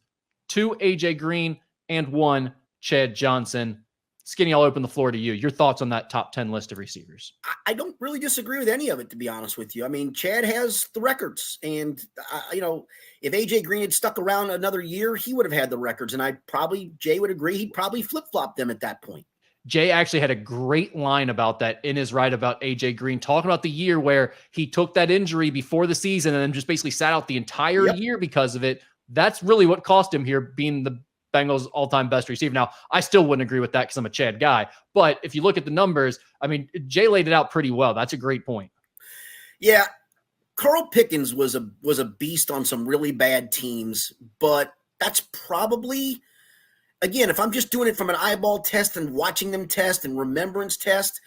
2, AJ Green. And 1, Chad Johnson. Skinny, I'll open the floor to you. Your thoughts on that top 10 list of receivers? I don't really disagree with any of it, to be honest with you. I mean, Chad has the records. And, if AJ Green had stuck around another year, he would have had the records. And Jay would agree, he'd probably flip-flop them at that point. Jay actually had a great line about that in his write about AJ Green, talking about the year where he took that injury before the season and then just basically sat out the entire year because of it. That's really what cost him here being the Bengals all-time best receiver. Now, I still wouldn't agree with that because I'm a Chad guy. But if you look at the numbers, I mean, Jay laid it out pretty well. That's a great point. Yeah. Carl Pickens was a beast on some really bad teams, but that's probably, again, if I'm just doing it from an eyeball test and watching them test and remembrance test,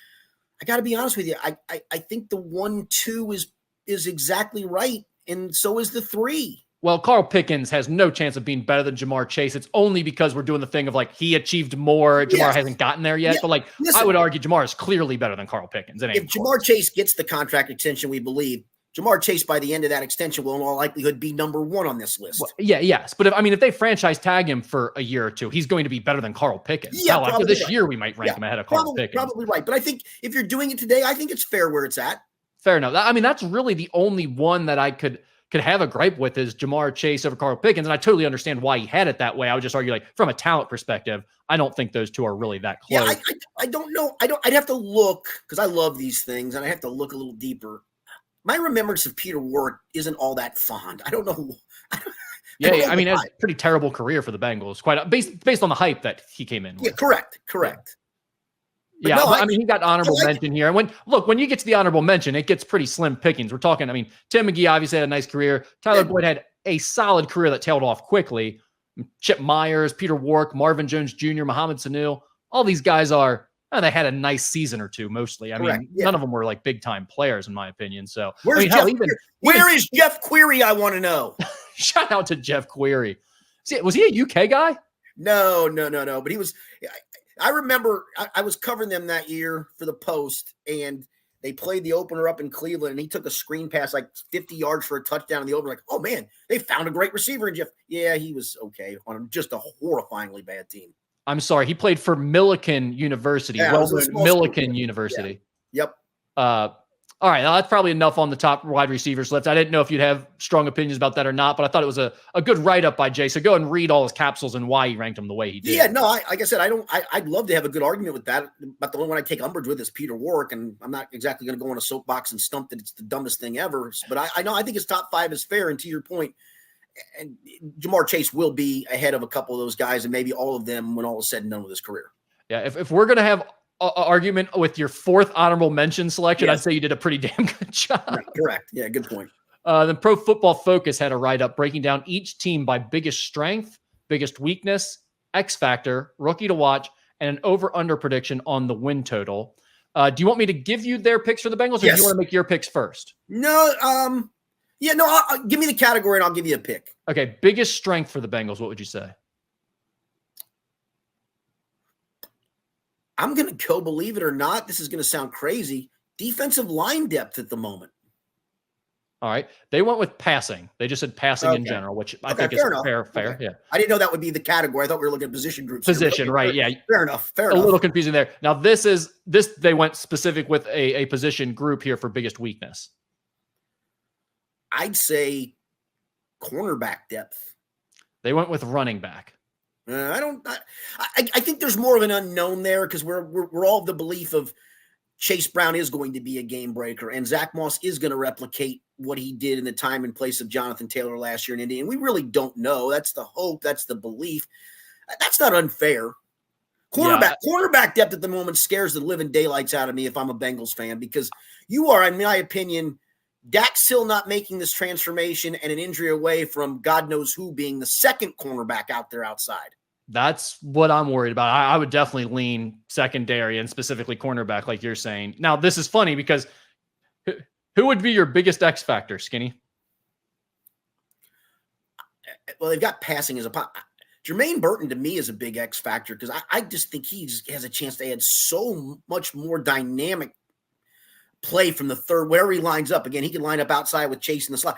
I got to be honest with you. I think the 1-2 is exactly right, and so is the 3. Well, Carl Pickens has no chance of being better than Jamar Chase. It's only because we're doing the thing of like he achieved more. Jamar hasn't gotten there yet. Yeah. But listen, I would argue Jamar is clearly better than Carl Pickens. If Jamar Chase gets the contract extension, we believe Jamar Chase by the end of that extension will in all likelihood be number 1 on this list. Well, yes. But if they franchise tag him for a year or two, he's going to be better than Carl Pickens. Yeah, after this year, we might rank him ahead of Carl Pickens. Probably right. But I think if you're doing it today, I think it's fair where it's at. Fair enough. I mean, that's really the only one that I could have a gripe with is Jamar Chase over Carl Pickens. And I totally understand why he had it that way. I would just argue, from a talent perspective, I don't think those two are really that close. Yeah, I don't know. I'd have to look because I love these things and I have to look a little deeper. My remembrance of Peter Warrick isn't all that fond. I don't know. I mean, it's a pretty terrible career for the Bengals, quite based on the hype that he came in with. Yeah, correct. Yeah, no, I mean, he got honorable mention here. And when you get to the honorable mention, it gets pretty slim pickings. We're talking, Tim McGee obviously had a nice career. Tyler Boyd had a solid career that tailed off quickly. Chip Myers, Peter Warrick, Marvin Jones Jr., Mohamed Sanu, all these guys they had a nice season or two mostly. None of them were like big-time players in my opinion. So where is Jeff Query, I want to know? Shout out to Jeff Query. Was he a UK guy? No. But he was. I remember I was covering them that year for the Post, and they played the opener up in Cleveland, and he took a screen pass like 50 yards for a touchdown in the opener. Like, oh, man, they found a great receiver in Jeff. Yeah, he was okay on just a horrifyingly bad team. I'm sorry. He played for Millikan University. Millikan University. Yeah. Yep. All right, that's probably enough on the top wide receivers list. I didn't know if you'd have strong opinions about that or not, but I thought it was a good write-up by Jay. So go and read all his capsules and why he ranked him the way he did. Yeah, no, like I said, I'd love to have a good argument with that, but the only one I take umbrage with is Peter Warrick, and I'm not exactly going to go on a soapbox and stump that it's the dumbest thing ever. But I think his top 5 is fair, and to your point, and Jamar Chase will be ahead of a couple of those guys, and maybe all of them when all is said and done with his career. Yeah, if we're going to have argument with your 4th honorable mention selection, I'd say you did a pretty damn good job. Right, correct. Yeah, good point. Then Pro Football Focus had a write-up breaking down each team by biggest strength, biggest weakness, X factor, rookie to watch, and an over-under prediction on the win total. Do you want me to give you their picks for the Bengals, or do you want to make your picks first? No, give me the category and I'll give you a pick. Okay, biggest strength for the Bengals, what would you say? I'm going to go, believe it or not, this is going to sound crazy, defensive line depth at the moment. All right. They went with passing. They just said passing in general, which I think is fair. Okay. Yeah. I didn't know that would be the category. I thought we were looking at position groups. Position, right. Yeah. Fair enough. A little confusing there. Now, they went specific with a position group here for biggest weakness. I'd say cornerback depth. They went with running back. I think there's more of an unknown there because we're all of the belief of Chase Brown is going to be a game breaker and Zach Moss is going to replicate what he did in the time and place of Jonathan Taylor last year in Indy. And we really don't know. That's the hope. That's the belief. That's not unfair. Cornerback depth at the moment scares the living daylights out of me if I'm a Bengals fan, because you are, in my opinion, Dak's still not making this transformation and an injury away from God knows who being the second cornerback out there outside. That's what I'm worried about. I would definitely lean secondary and specifically cornerback, like you're saying. Now, this is funny because who would be your biggest X factor, Skinny? Well, they've got passing as a pop. Jermaine Burton to me is a big X factor because I just think he has a chance to add so much more dynamic play from the third, wherever he lines up. Again, he can line up outside with Chase in the slot.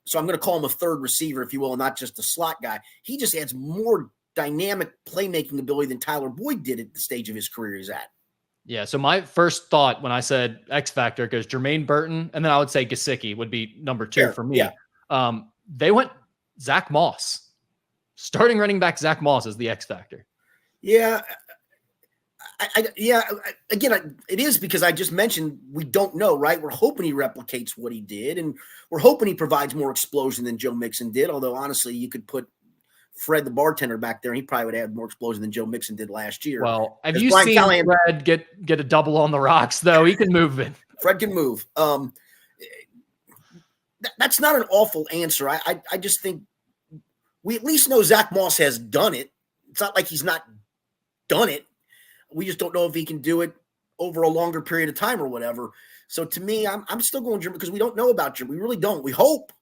So I'm going to call him a third receiver, if you will, not just a slot guy. He just adds more dynamic playmaking ability than Tyler Boyd did at the stage of his career he's at. Yeah, so my first thought when I said X factor goes Jermaine Burton, and then I would say Gesicki would be number 2 for me. Yeah. They went Zach Moss. Starting running back Zach Moss is the X factor. Yeah. Again, it is because I just mentioned we don't know, right? We're hoping he replicates what he did, and we're hoping he provides more explosion than Joe Mixon did, although honestly, you could put Fred the bartender back there, and he probably would have more explosion than Joe Mixon did last year. Well, have you seen Fred get a double on the rocks, though? He can move it. Fred can move. That's not an awful answer. I just think we at least know Zach Moss has done it. It's not like he's not done it. We just don't know if he can do it over a longer period of time or whatever. So to me, I'm still going Jim because we don't know about Jim. We really don't. We hope.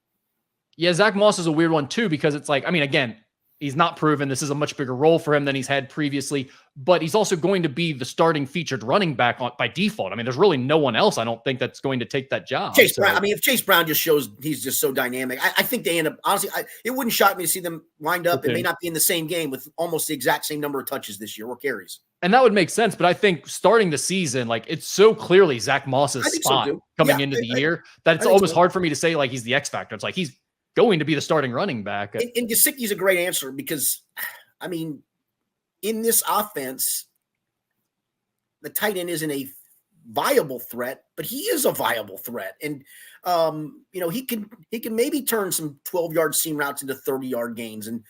Yeah, Zach Moss is a weird one too because it's like, I mean, again, he's not proven. This is a much bigger role for him than he's had previously, but he's also going to be the starting featured running back by default. I mean, there's really no one else, I don't think, that's going to take that job. Brown, I mean, if Chase Brown just shows he's just so dynamic, I think they end up, honestly, it wouldn't shock me to see them wind up. Okay. It may not be in the same game with almost the exact same number of touches this year or carries. And that would make sense, but I think starting the season, like it's so clearly Zach Moss's spot coming into the year that it's almost hard for me to say like he's the X factor. It's like he's going to be the starting running back. And Gesicki's a great answer because, I mean, in this offense, the tight end isn't a viable threat, but he is a viable threat. And, he can maybe turn some 12-yard seam routes into 30-yard gains. And,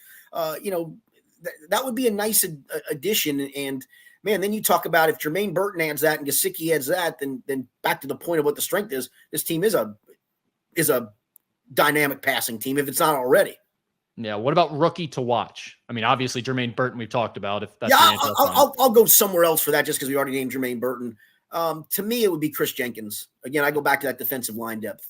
that would be a nice addition. And, man, then you talk about if Jermaine Burton adds that and Gesicki adds that, then back to the point of what the strength is, this team is a dynamic passing team if it's not already. Yeah. What about rookie to watch? I mean, obviously Jermaine Burton we've talked about. If that's I'll go somewhere else for that just because we already named Jermaine Burton. To me, it would be Chris Jenkins. Again, I go back to that defensive line depth.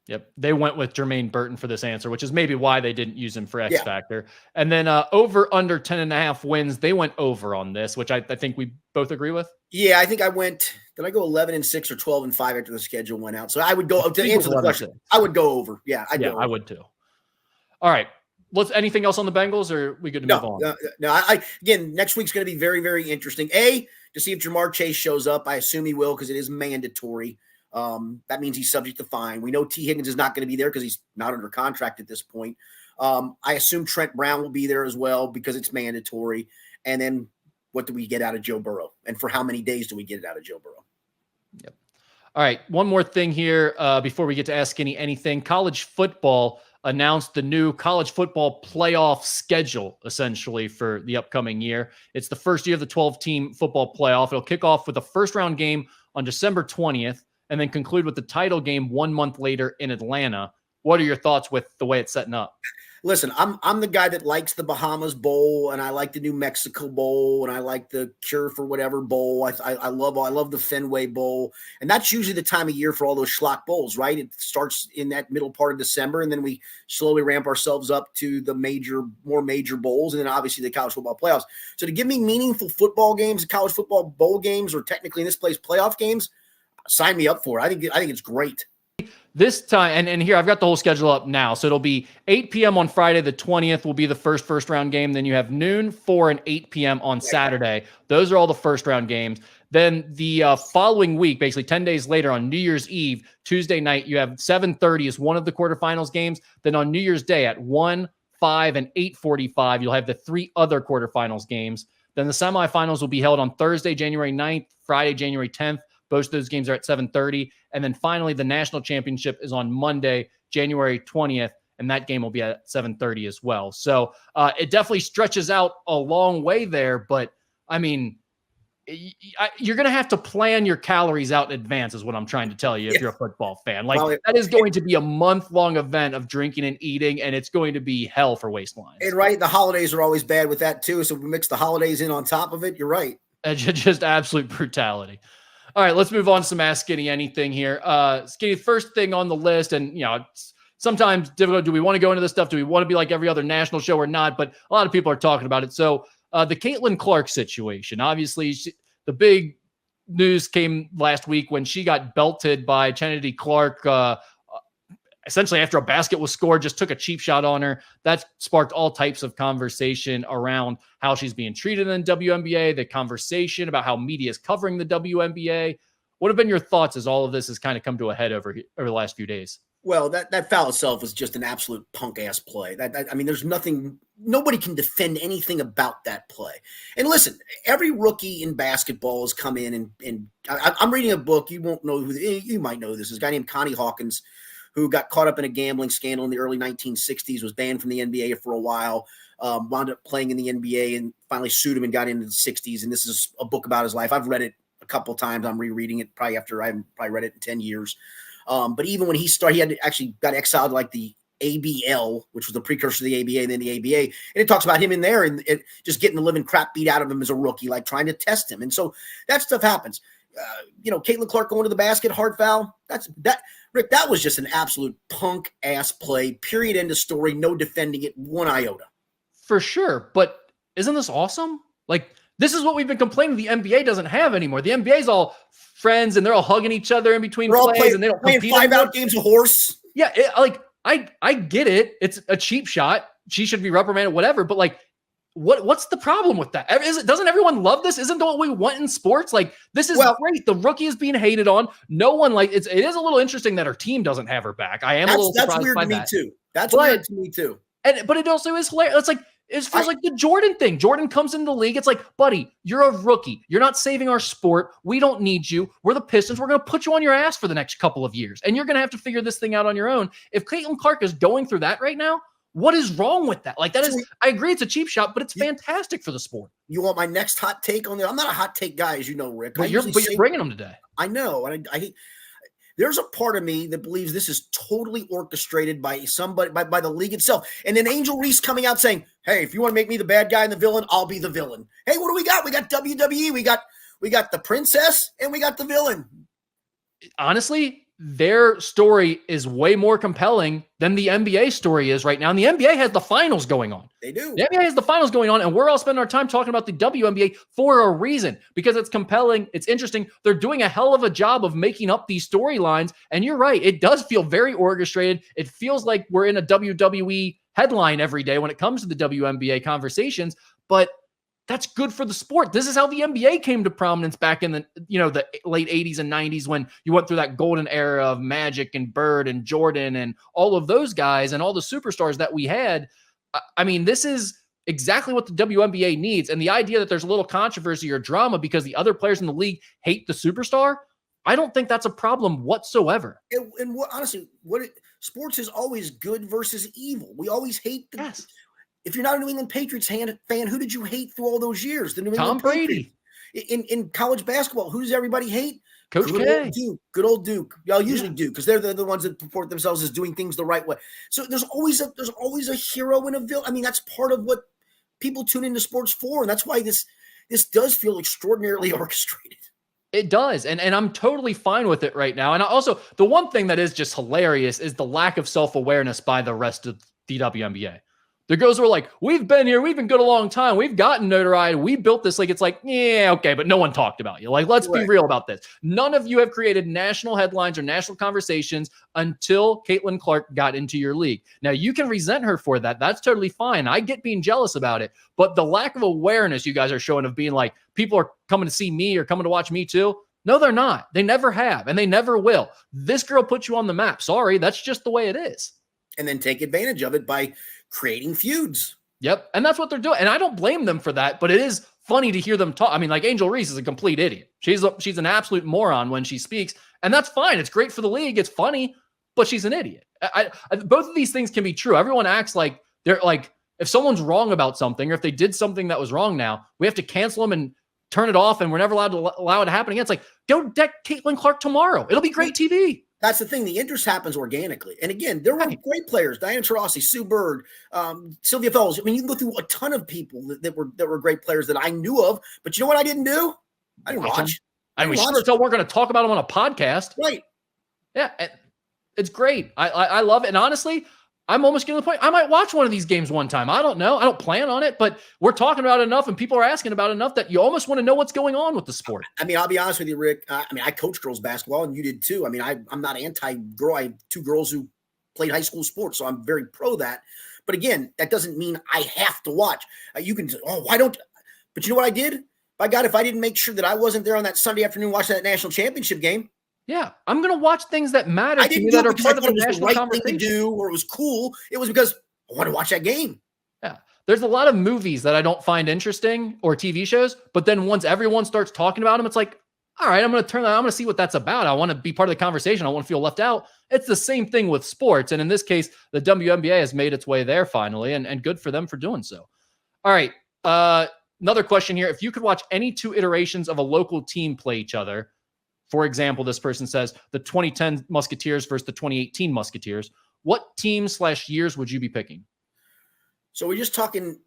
Yep. They went with Jermaine Burton for this answer, which is maybe why they didn't use him for X Factor. And then over under 10.5 wins, they went over on this, which I think we both agree with. Yeah, I think did I go 11-6 or 12-5 after the schedule went out? So I would go to answer the question. I would go over. Yeah, I would too. All right. Anything else on the Bengals, or are we good to move on? No. Again, next week's going to be very, very interesting. To see if Jamar Chase shows up. I assume he will because it is mandatory. That means he's subject to fine. We know T. Higgins is not going to be there because he's not under contract at this point. I assume Trent Brown will be there as well because it's mandatory. And then what do we get out of Joe Burrow? And for how many days do we get it out of Joe Burrow? Yep. All right. One more thing here before we get to Ask Skinny Anything. College football announced the new college football playoff schedule, essentially, for the upcoming year. It's the first year of the 12-team football playoff. It'll kick off with a first-round game on December 20th and then conclude with the title game 1 month later in Atlanta. What are your thoughts with the way it's setting up? Listen, I'm the guy that likes the Bahamas Bowl, and I like the New Mexico Bowl, and I like the Cure for Whatever Bowl. I love the Fenway Bowl, and that's usually the time of year for all those schlock bowls, right? It starts in that middle part of December, and then we slowly ramp ourselves up to the more major bowls, and then obviously the college football playoffs. So to give me meaningful football games, college football bowl games, or technically in this place playoff games, sign me up for it. I think it's great. This time, and here I've got the whole schedule up now. So it'll be 8 p.m. on Friday, the 20th will be the first round game. Then you have noon, 4, and 8 p.m. on Saturday. Those are all the first round games. Then the following week, basically 10 days later on New Year's Eve, Tuesday night, you have 7:30 is one of the quarterfinals games. Then on New Year's Day at 1, 5, and 8:45, you'll have the 3 other quarterfinals games. Then the semifinals will be held on Thursday, January 9th, Friday, January 10th. Both of those games are at 7:30. And then finally, the national championship is on Monday, January 20th, and that game will be at 7:30 as well. So it definitely stretches out a long way there. But, I mean, you're going to have to plan your calories out in advance is what I'm trying to tell you if you're a football fan. Like, that is going to be a month-long event of drinking and eating, and it's going to be hell for waistlines. And, right, the holidays are always bad with that, too. So if we mix the holidays in on top of it, you're right. Just absolute brutality. All right, let's move on to some Ask Skinny Anything here. Skinny, first thing on the list, and it's sometimes difficult. Do we want to go into this stuff? Do we want to be like every other national show or not? But a lot of people are talking about it. So the Caitlin Clark situation, obviously, the big news came last week when she got belted by Kennedy Clark. Essentially, after a basket was scored, just took a cheap shot on her. That sparked all types of conversation around how she's being treated in the WNBA, the conversation about how media is covering the WNBA. What have been your thoughts as all of this has kind of come to a head over the last few days? Well, that foul itself was just an absolute punk-ass play. I mean, there's nobody can defend anything about that play. And listen, every rookie in basketball has come in and I'm reading a book. You won't know you might know this. This guy named Connie Hawkins, who got caught up in a gambling scandal in the early 1960s, was banned from the NBA for a while, wound up playing in the NBA and finally sued him and got into the 60s. And this is a book about his life. I've read it a couple of times. I'm rereading it probably after I haven't probably read it in 10 years. But even when he started, he had actually got exiled like the ABL, which was the precursor to the ABA and then the ABA. And it talks about him in there and just getting the living crap beat out of him as a rookie, like trying to test him. And so that stuff happens. Caitlin Clark going to the basket, hard foul. Rick, that was just an absolute punk ass play. Period. End of story. No defending it one iota. For sure. But isn't this awesome? Like, this is what we've been complaining the NBA doesn't have anymore. The NBA is all friends and they're all hugging each other in between plays and they don't compete. 5-out games of horse. Yeah. I get it. It's a cheap shot. She should be reprimanded, whatever. But like, what's the problem with that? Doesn't everyone love this? Isn't that what we want in sports? Like, this is great. The rookie is being hated on. No one it is a little interesting that her team doesn't have her back. I am a little surprised by that. That's weird to me too. That's weird to me too. But it also is hilarious. It's like, it feels like the Jordan thing. Jordan comes into the league. It's like, buddy, you're a rookie. You're not saving our sport. We don't need you. We're the Pistons. We're going to put you on your ass for the next couple of years. And you're going to have to figure this thing out on your own. If Caitlin Clark is going through that right now, what is wrong with that? Like, that is, I agree it's a cheap shot, but it's fantastic for the sport. You want my next hot take on there? I'm not a hot take guy, as you know, Rick. But you're bringing them today. I know. And I there's a part of me that believes this is totally orchestrated by somebody, by the league itself. And then Angel Reese coming out saying, hey, if you want to make me the bad guy and the villain, I'll be the villain. Hey, what do we got? We got WWE. We got the princess and we got the villain. Honestly, their story is way more compelling than the NBA story is right now. And the NBA has the finals going on. They do. The NBA has the finals going on, and we're all spending our time talking about the WNBA for a reason, because it's compelling. It's interesting. They're doing a hell of a job of making up these storylines. And you're right. It does feel very orchestrated. It feels like we're in a WWE headline every day when it comes to the WNBA conversations, but that's good for the sport. This is how the NBA came to prominence back in the late 80s and 90s, when you went through that golden era of Magic and Bird and Jordan and all of those guys and all the superstars that we had. I mean, this is exactly what the WNBA needs. And the idea that there's a little controversy or drama because the other players in the league hate the superstar, I don't think that's a problem whatsoever. And sports is always good versus evil. We always hate Yes. If you're not a New England Patriots fan, who did you hate through all those years? The New England Tom Brady. Patriots. In college basketball, who does everybody hate? Coach Good K. old Duke. Good old Duke. Y'all usually do because they're the ones that purport themselves as doing things the right way. So there's always a hero and a villain. I mean, that's part of what people tune into sports for, and that's why this does feel extraordinarily orchestrated. It does. And I'm totally fine with it right now. And also, the one thing that is just hilarious is the lack of self-awareness by the rest of the WNBA. The girls were like, we've been here. We've been good a long time. We've gotten notoriety. We built this. Like, it's like, yeah, okay, but no one talked about you. Like, let's be real about this. None of you have created national headlines or national conversations until Caitlin Clark got into your league. Now, you can resent her for that. That's totally fine. I get being jealous about it. But the lack of awareness you guys are showing of being like, people are coming to see me or coming to watch me too. No, they're not. They never have, and they never will. This girl put you on the map. Sorry, that's just the way it is. And then take advantage of it by creating feuds. Yep. And that's what they're doing. And I don't blame them for that, but it is funny to hear them talk. I mean, like Angel Reese is a complete idiot. She's an absolute moron when she speaks, and that's fine. It's great for the league. It's funny, but she's an idiot. Both of these things can be true. Everyone acts like they're like, if someone's wrong about something, or if they did something that was wrong now, we have to cancel them and turn it off, and we're never allowed to allow it to happen again. It's like, go deck Caitlin Clark tomorrow. It'll be great TV. That's the thing. The interest happens organically. And again, there were great players: Diana Taurasi, Sue Bird, Sylvia Fellows. I mean, you can go through a ton of people that were great players that I knew of. But you know what I didn't do? I didn't watch. And we sure still weren't going to talk about them on a podcast. Right. Yeah. It's great. I love it. And honestly, I'm almost getting to the point. I might watch one of these games one time. I don't know. I don't plan on it, but we're talking about it enough and people are asking about it enough that you almost want to know what's going on with the sport. I mean, I'll be honest with you, Rick. I mean, I coach girls basketball and you did too. I mean, I'm not anti-girl. I have two girls who played high school sports, so I'm very pro that. But again, that doesn't mean I have to watch. You can, why don't, but you know what I did? By God, if I didn't make sure that I wasn't there on that Sunday afternoon watching that national championship game. Yeah, I'm going to watch things that matter to me that are part of the national conversation. Do, or it was cool. It was because I want to watch that game. Yeah, there's a lot of movies that I don't find interesting or TV shows, but then once everyone starts talking about them, it's like, all right, I'm going to turn that. I'm going to see what that's about. I want to be part of the conversation. I want to feel left out. It's the same thing with sports, and in this case, the WNBA has made its way there finally, and good for them for doing so. All right, another question here: if you could watch any two iterations of a local team play each other. For example, this person says the 2010 Musketeers versus the 2018 Musketeers. What teams/years would you be picking? So we're just talking.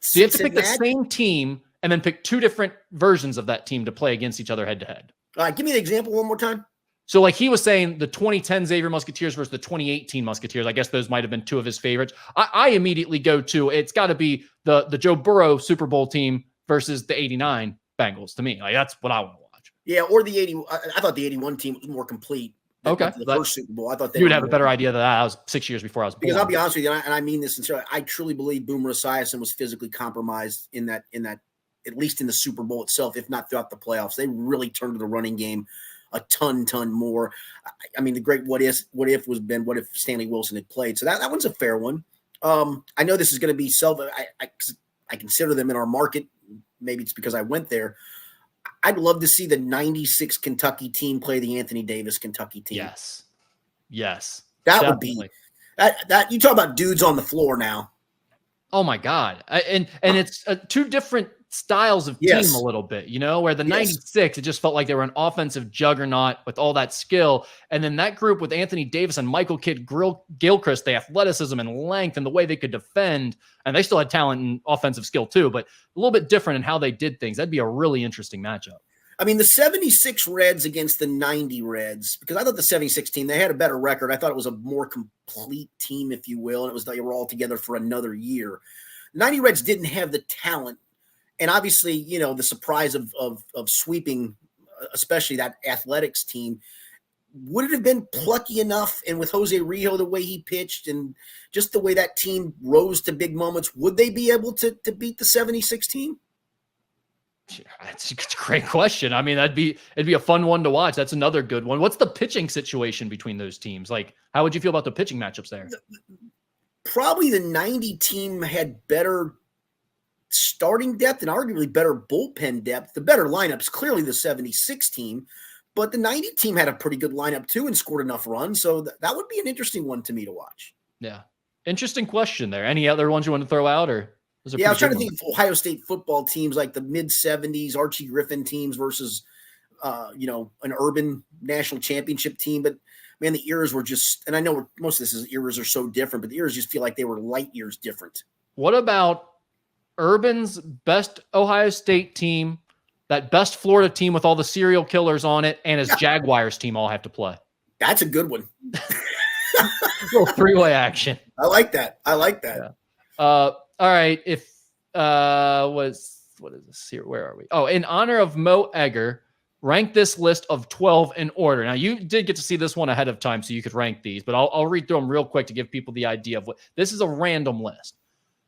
So you have to pick the same team and then pick two different versions of that team to play against each other head to head. All right, give me the example one more time. So like he was saying the 2010 Xavier Musketeers versus the 2018 Musketeers. I guess those might have been two of his favorites. I immediately go to, it's got to be the Joe Burrow Super Bowl team versus the 89 Bengals to me. Like that's what I want to watch. Yeah, or the 80. I thought the 81 team was more complete. Okay. The first Super Bowl. I thought you would have a better idea than that. I was 6 years before I was born. Because I'll be honest with you, and I mean this sincerely, I truly believe Boomer Esiason was physically compromised in that, at least in the Super Bowl itself, if not throughout the playoffs. They really turned to the running game a ton more. I mean, the great what if Stanley Wilson had played. So that one's a fair one. I know this is going to be I consider them in our market. Maybe it's because I went there. I'd love to see the 96 Kentucky team play the Anthony Davis Kentucky team. Yes. That definitely would be that you talk about dudes on the floor now. Oh my God. And it's two different styles of team a little bit, where the 96, it just felt like they were an offensive juggernaut with all that skill. And then that group with Anthony Davis and Michael Kidd-Gilchrist, the athleticism and length and the way they could defend. And they still had talent and offensive skill too, but a little bit different in how they did things. That'd be a really interesting matchup. I mean, the 76 Reds against the 90 Reds, because I thought the 76 team, they had a better record. I thought it was a more complete team, if you will. And it was they were all together for another year. 90 Reds didn't have the talent. And obviously, the surprise of sweeping, especially that athletics team, would it have been plucky enough? And with Jose Rijo, the way he pitched and just the way that team rose to big moments, would they be able to beat the 76 team? It's a great question. I mean, it'd be a fun one to watch. That's another good one. What's the pitching situation between those teams? Like, how would you feel about the pitching matchups there? Probably the 90 team had better starting depth and arguably better bullpen depth. The better lineups, clearly the 76 team, but the 90 team had a pretty good lineup too and scored enough runs. So that would be an interesting one to me to watch. Yeah. Interesting question there. Any other ones you want to throw out or? I was trying to think of Ohio State football teams like the mid 70s Archie Griffin teams versus an urban national championship team. But man, the eras were just, and I know most of this eras are so different, but the eras just feel like they were light years different. What about Urban's best Ohio State team, that best Florida team with all the serial killers on it, and his Jaguars team all have to play? That's a good one. Little three-way action. I like that. Yeah. All right. If what is this here? Where are we? Oh, in honor of Mo Egger, rank this list of 12 in order. Now, you did get to see this one ahead of time, so you could rank these, but I'll read through them real quick to give people the idea of what this is. A random list.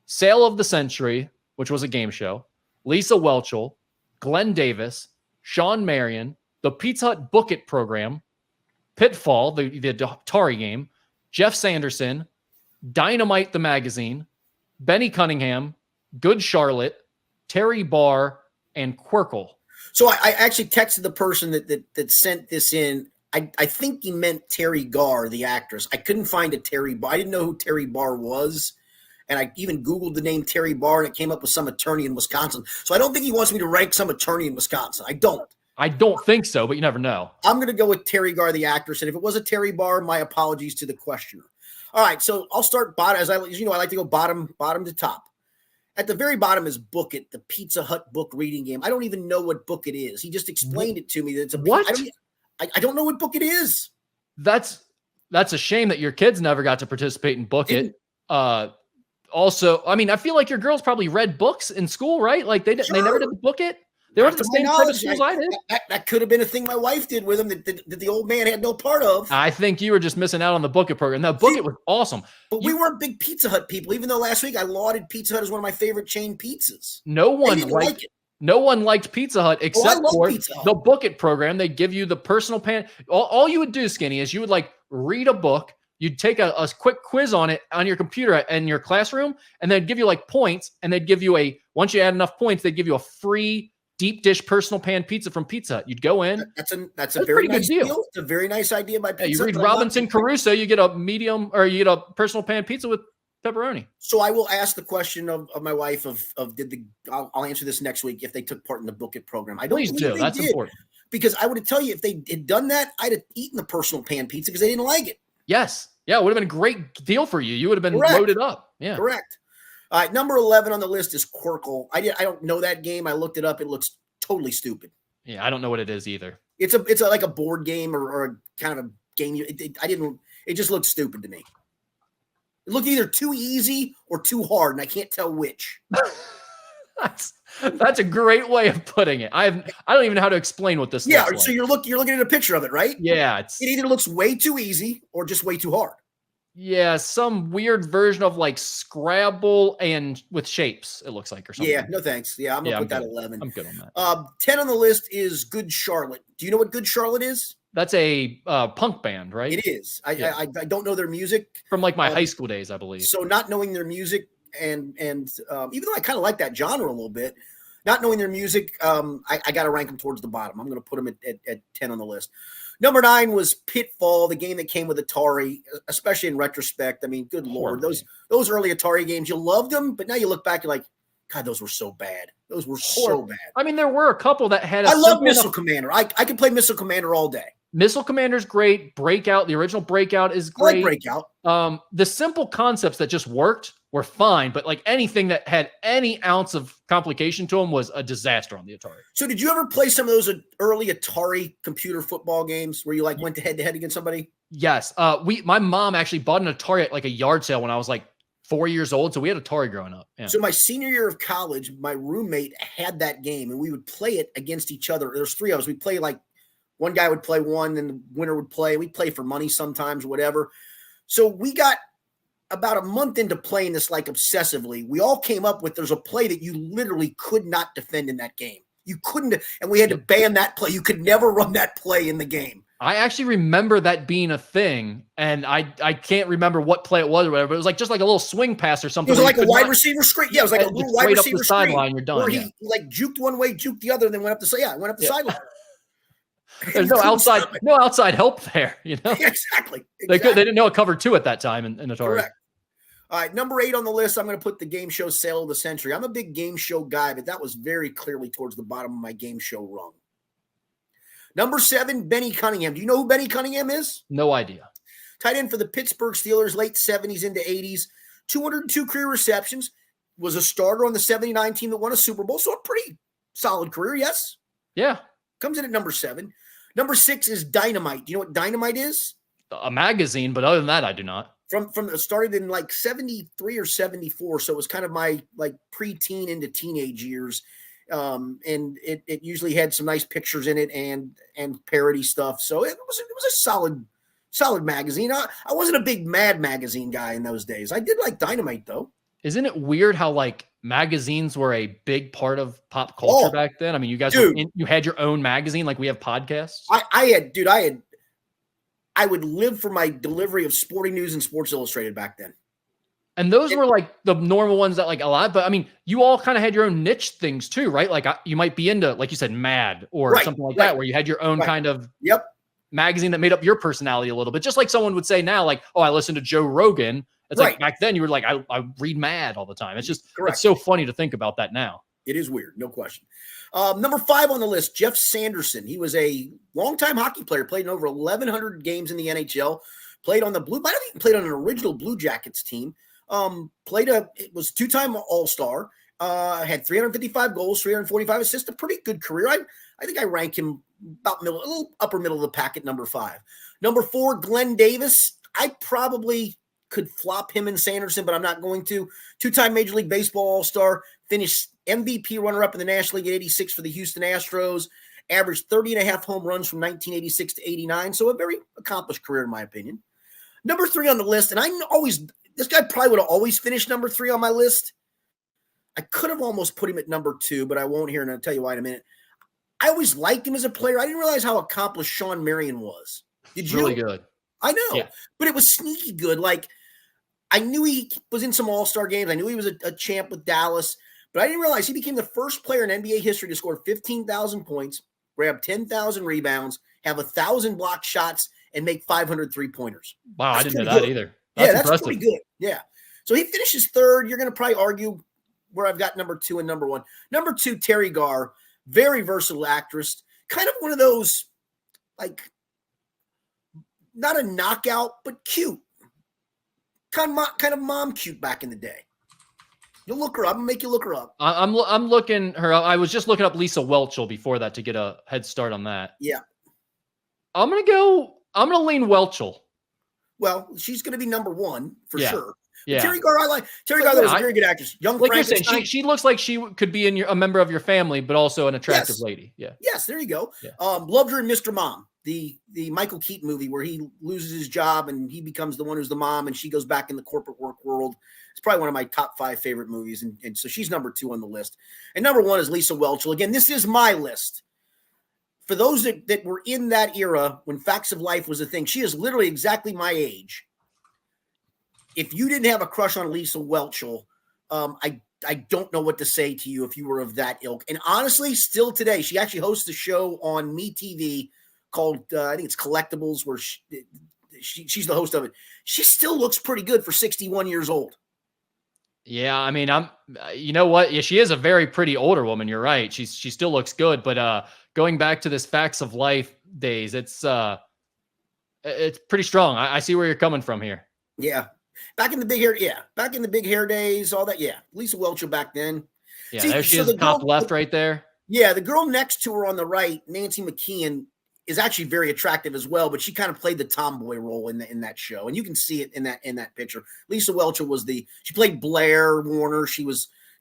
Sale of the Century, which was a game show, Lisa Welchel, Glenn Davis, Sean Marion, the Pizza Hut Book It program, Pitfall, the Atari game, Jeff Sanderson, Dynamite the magazine, Benny Cunningham, Good Charlotte, Terry Barr, and Quirkle. So I actually texted the person that sent this in. I think he meant Terry Garr, the actress. I couldn't find a Terry Barr. I didn't know who Terry Barr was. And I even Googled the name Terry Barr, and it came up with some attorney in Wisconsin. So I don't think he wants me to rank some attorney in Wisconsin. I don't think so, but you never know. I'm going to go with Terry Garr, the actress. And if it was a Terry Barr, my apologies to the questioner. All right, so I'll start bottom. I like to go bottom to top. At the very bottom is Book It, the Pizza Hut book reading game. I don't even know what Book It is. He just explained it to me. That it's a what? I don't know what Book It is. That's a shame that your kids never got to participate in Book It. Also, I mean, I feel like your girls probably read books in school, right? Like they never did the Book It. They were at the same type of schools I did. That could have been a thing my wife did with him that the old man had no part of. I think you were just missing out on the Book It program. That Book It was awesome. But we weren't big Pizza Hut people, even though last week I lauded Pizza Hut as one of my favorite chain pizzas. No one liked Pizza Hut except for the Book It program. They give you the personal pan. All you would do, Skinny, is you would read a book. You'd take a quick quiz on it on your computer in your classroom, and they'd give you points, and they'd give you once you add enough points, they'd give you a free deep dish personal pan pizza from Pizza Hut. You'd go in. That's a very nice deal. It's a very nice idea by Pizza Hut. You read Robinson Crusoe, you get a medium, or you get a personal pan pizza with pepperoni. So I will ask the question of my wife I'll answer this next week if they took part in the Book It program. I don't Please do. That's important. Because I would tell you if they had done that, I'd have eaten the personal pan pizza because they didn't like it. Yes. Yeah, it would have been a great deal for you. You would have been loaded up. Yeah. Correct. All right, number 11 on the list is Quirkle. I don't know that game. I looked it up. It looks totally stupid. Yeah, I don't know what it is either. It's like a board game or a kind of a game. It just looked stupid to me. It looked either too easy or too hard, and I can't tell which. That's a great way of putting it. I don't even know how to explain what this looks like. So you're looking at a picture of it, right? Yeah. It either looks way too easy or just way too hard. Yeah, some weird version of Scrabble and with shapes, it looks like, or something. Yeah, no thanks. Yeah, I'm going to put that 11. I'm good on that. 10 on the list is Good Charlotte. Do you know what Good Charlotte is? That's a punk band, right? It is. I don't know their music. From my high school days, I believe. So not knowing their music and even though I kind of like that genre a little bit, not knowing their music, I got to rank them towards the bottom. I'm going to put them at 10 on the list. Number 9 was Pitfall, the game that came with Atari, especially in retrospect. I mean, good Lord, those early Atari games, you loved them, but now you look back, you're like, God, those were so bad. Those were so bad. I mean, there were a couple that had. I love Missile Commander. I could play Missile Commander all day. Missile Commander's great. Breakout, the original Breakout is great. I like Breakout. The simple concepts that just worked were fine, but anything that had any ounce of complication to them was a disaster on the Atari. So did you ever play some of those early Atari computer football games where you went head to head against somebody? Yes. My mom actually bought an Atari at a yard sale when I was 4 years old. So we had Atari growing up. Yeah. So my senior year of college, my roommate had that game and we would play it against each other. There's 3 of us. We'd play one guy would play one, then the winner would play. We'd play for money sometimes, whatever. So we got about a month into playing this obsessively. We all came up with there's a play that you literally could not defend in that game. You couldn't, and we had to ban that play. You could never run that play in the game. I actually remember that being a thing, and I can't remember what play it was or whatever. But it was just a little swing pass or something. It was like a wide receiver screen. Yeah, it was like a little wide receiver screen. Sideline, you're done. Where he juked one way, juked the other, and then went up the sideline. There's no outside help there, Exactly. They didn't know a cover 2 at that time in Atari. Correct. All right, number 8 on the list, I'm going to put the game show Sale of the Century. I'm a big game show guy, but that was very clearly towards the bottom of my game show rung. Number 7, Benny Cunningham. Do you know who Benny Cunningham is? No idea. Tight end for the Pittsburgh Steelers, late 70s into 80s. 202 career receptions. Was a starter on the 79 team that won a Super Bowl. So a pretty solid career, yes? Yeah. Comes in at number 7. Number 6 is Dynamite. Do you know what Dynamite is? A magazine, but other than that, I do not. From started in like 73 or 74. So it was kind of my like preteen into teenage years. And it usually had some nice pictures in it and parody stuff. So it was a solid magazine. I wasn't a big Mad Magazine guy in those days. I did like Dynamite though. Isn't it weird how like magazines were a big part of pop culture back then? I mean, you guys you had your own magazine, like we have podcasts. I would live for my delivery of Sporting News and Sports Illustrated back then. And those were like the normal ones that like a lot, but I mean, you all kind of had your own niche things too, right? Like you might be into, like you said, Mad or something like that, where you had your own kind of magazine that made up your personality a little bit. Just like someone would say now, like, oh, I listen to Joe Rogan. It's like back then you were like, I read Mad all the time. It's just, it's so funny to think about that now. It is weird, no question. Number 5 on the list, Jeff Sanderson. He was a longtime hockey player, played in over 1,100 games in the NHL, might have even played on an original Blue Jackets team. It was 2-time All-Star, had 355 goals, 345 assists, a pretty good career. I think I rank him about a little upper middle of the pack at number 5. Number 4, Glenn Davis. I probably could flop him and Sanderson, but I'm not going to. 2-time Major League Baseball All-Star, finished MVP runner-up in the National League at 86 for the Houston Astros, averaged 30.5 home runs from 1986 to 89, so a very accomplished career in my opinion. Number 3 on the list, and this guy probably would have always finished number 3 on my list. I could have almost put him at number 2, but I won't here, and I'll tell you why in a minute. I always liked him as a player. I didn't realize how accomplished Sean Marion was. Did you? Really good. I know, but it was sneaky good. Like, I knew he was in some all-star games. I knew he was a champ with Dallas, but I didn't realize he became the first player in NBA history to score 15,000 points, grab 10,000 rebounds, have 1,000 blocked shots, and make 500 three-pointers. Wow, I didn't know that either. That's pretty good. Yeah. So he finishes 3rd. You're going to probably argue where I've got number 2 and number 1. Number 2, Terry Garr, very versatile actress, kind of one of those, like, not a knockout, but cute. Kind of mom cute back in the day. You'll look her up. I'm going to make you look her up. I'm looking her up. I was just looking up Lisa Whelchel before that to get a head start on that. Yeah. I'm going to lean Whelchel. Well, she's going to be number 1 for sure. Yeah. Terry Garr, I like. Terry Garr was a very good actress. Young like you're saying, she looks like she could be a member of your family, but also an attractive lady. Yeah. Yes, there you go. Yeah. Loved her in Mr. Mom, the Michael Keaton movie where he loses his job and he becomes the one who's the mom and she goes back in the corporate work world. It's probably one of my top 5 favorite movies. And so she's number 2 on the list. And number 1 is Lisa Whelchel. Again, this is my list. For those that were in that era when Facts of Life was a thing, she is literally exactly my age. If you didn't have a crush on Lisa Whelchel, I don't know what to say to you if you were of that ilk. And honestly, still today, she actually hosts a show on MeTV called, I think it's Collectibles, where she's the host of it. She still looks pretty good for 61 years old. Yeah, I mean, you know what? Yeah, she is a very pretty older woman. You're right. She still looks good. But going back to this Facts of Life days, it's pretty strong. I see where you're coming from here. Yeah. Back in the big hair days, all that. Yeah. Lisa Whelchel back then. Yeah, there she is, top left right there. Yeah, the girl next to her on the right, Nancy McKeon, is actually very attractive as well, but she kind of played the tomboy role in that show. And you can see it in that picture. Lisa Whelchel she played Blair Warner. She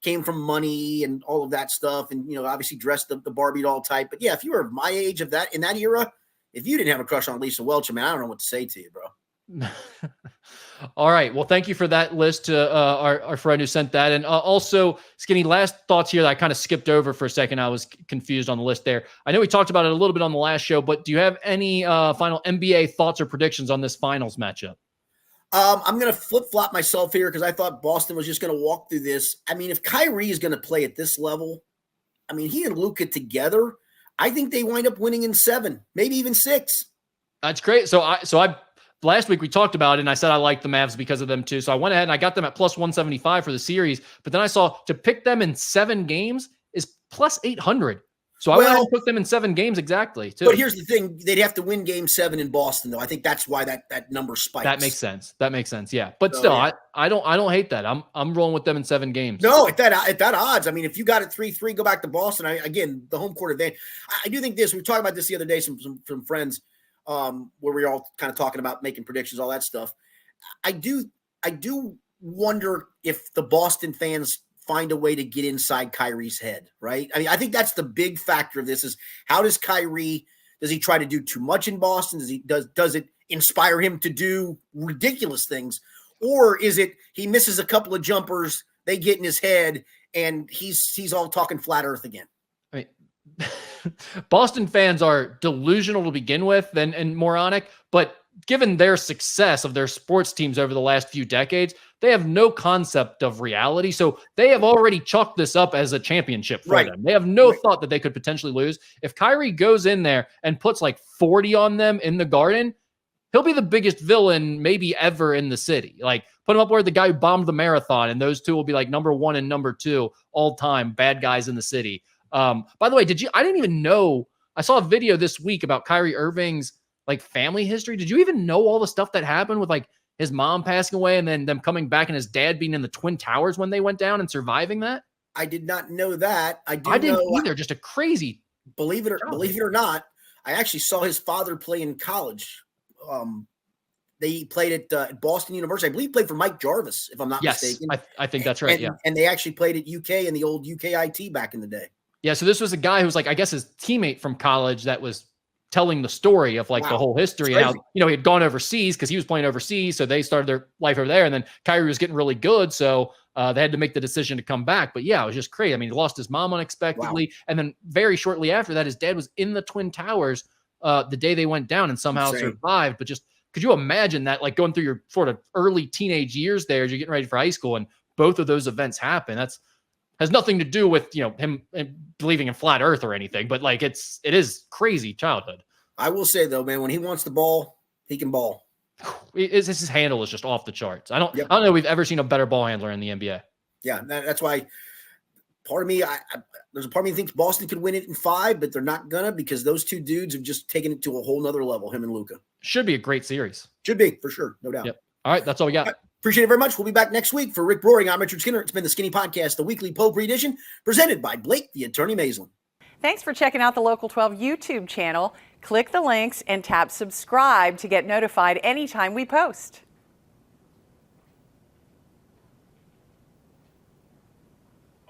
came from Money and all of that stuff. And, obviously dressed the Barbie doll type. But yeah, if you were my age in that era, if you didn't have a crush on Lisa Whelchel, man, I don't know what to say to you, bro. All right. Well, thank you for that list to our friend who sent that. And also, Skinny, last thoughts here that I kind of skipped over for a second. I was confused on the list there. I know we talked about it a little bit on the last show, but do you have any final NBA thoughts or predictions on this finals matchup? I'm going to flip-flop myself here because I thought Boston was just going to walk through this. I mean, if Kyrie is going to play at this level, I mean, he and Luka together, I think they wind up winning in 7, maybe even 6. That's great. So I last week we talked about it and I said I like the Mavs because of them too. So I went ahead and I got them at plus 175 for the series, but then I saw to pick them in 7 games is plus 800. So I went ahead and took them in 7 games exactly, too. But here's the thing. They'd have to win game 7 in Boston, though. I think that's why that number spikes. That makes sense. That makes sense. Yeah. But so, still, yeah. I don't hate that. I'm rolling with them in 7 games. No, at that odds. I mean, if you got it 3-3, go back to Boston. Again, the home court advantage. I do think this. We were talking about this the other day, some friends, where we were all kind of talking about making predictions, all that stuff. I do wonder if the Boston fans find a way to get inside Kyrie's head, right? I mean, I think that's the big factor of this is how does Kyrie, does he try to do too much in Boston? Does it inspire him to do ridiculous things? Or is it he misses a couple of jumpers, they get in his head, and he's all talking flat earth again? I mean, Boston fans are delusional to begin with and moronic, but given their success of their sports teams over the last few decades, they have no concept of reality. So they have already chalked this up as a championship for them. They have no thought that they could potentially lose. If Kyrie goes in there and puts like 40 on them in the Garden, he'll be the biggest villain maybe ever in the city. Like put him up where the guy who bombed the marathon, and those two will be like number 1 and number 2 all time bad guys in the city. By the way, I didn't even know, I saw a video this week about Kyrie Irving's like family history. Did you even know all the stuff that happened with like his mom passing away and then them coming back and his dad being in the Twin Towers when they went down and surviving that? I did not know that. I didn't either. Just a crazy. Believe it or not, I actually saw his father play in college. They played at Boston University. I believe he played for Mike Jarvis, if I'm not mistaken. I think that's right. And they actually played at UK in the old UKIT back in the day. Yeah. So this was a guy who was like, I guess his teammate from college that was telling the story of like the whole history and how, he had gone overseas because he was playing overseas. So they started their life over there. And then Kyrie was getting really good. So they had to make the decision to come back. But yeah, it was just crazy. I mean, he lost his mom unexpectedly. Wow. And then very shortly after that, his dad was in the Twin Towers the day they went down and somehow survived. But just, could you imagine that, like going through your sort of early teenage years there as you're getting ready for high school and both of those events happen? Has nothing to do with, him believing in flat earth or anything, but like it is crazy childhood. I will say though, man, when he wants the ball, he can ball. His handle is just off the charts. I don't know we've ever seen a better ball handler in the NBA. Yeah, that's why part of me, there's a part of me that thinks Boston could win it in 5, but they're not gonna because those two dudes have just taken it to a whole nother level, him and Luka. Should be a great series. Should be, for sure, no doubt. Yep. All right, that's all we got. Appreciate it very much. We'll be back next week. For Rick Broering, I'm Richard Skinner. It's been the Skinny Podcast, the weekly Potpourri edition, presented by Blake, the Attorney Maislin. Thanks for checking out the Local 12 YouTube channel. Click the links and tap subscribe to get notified anytime we post.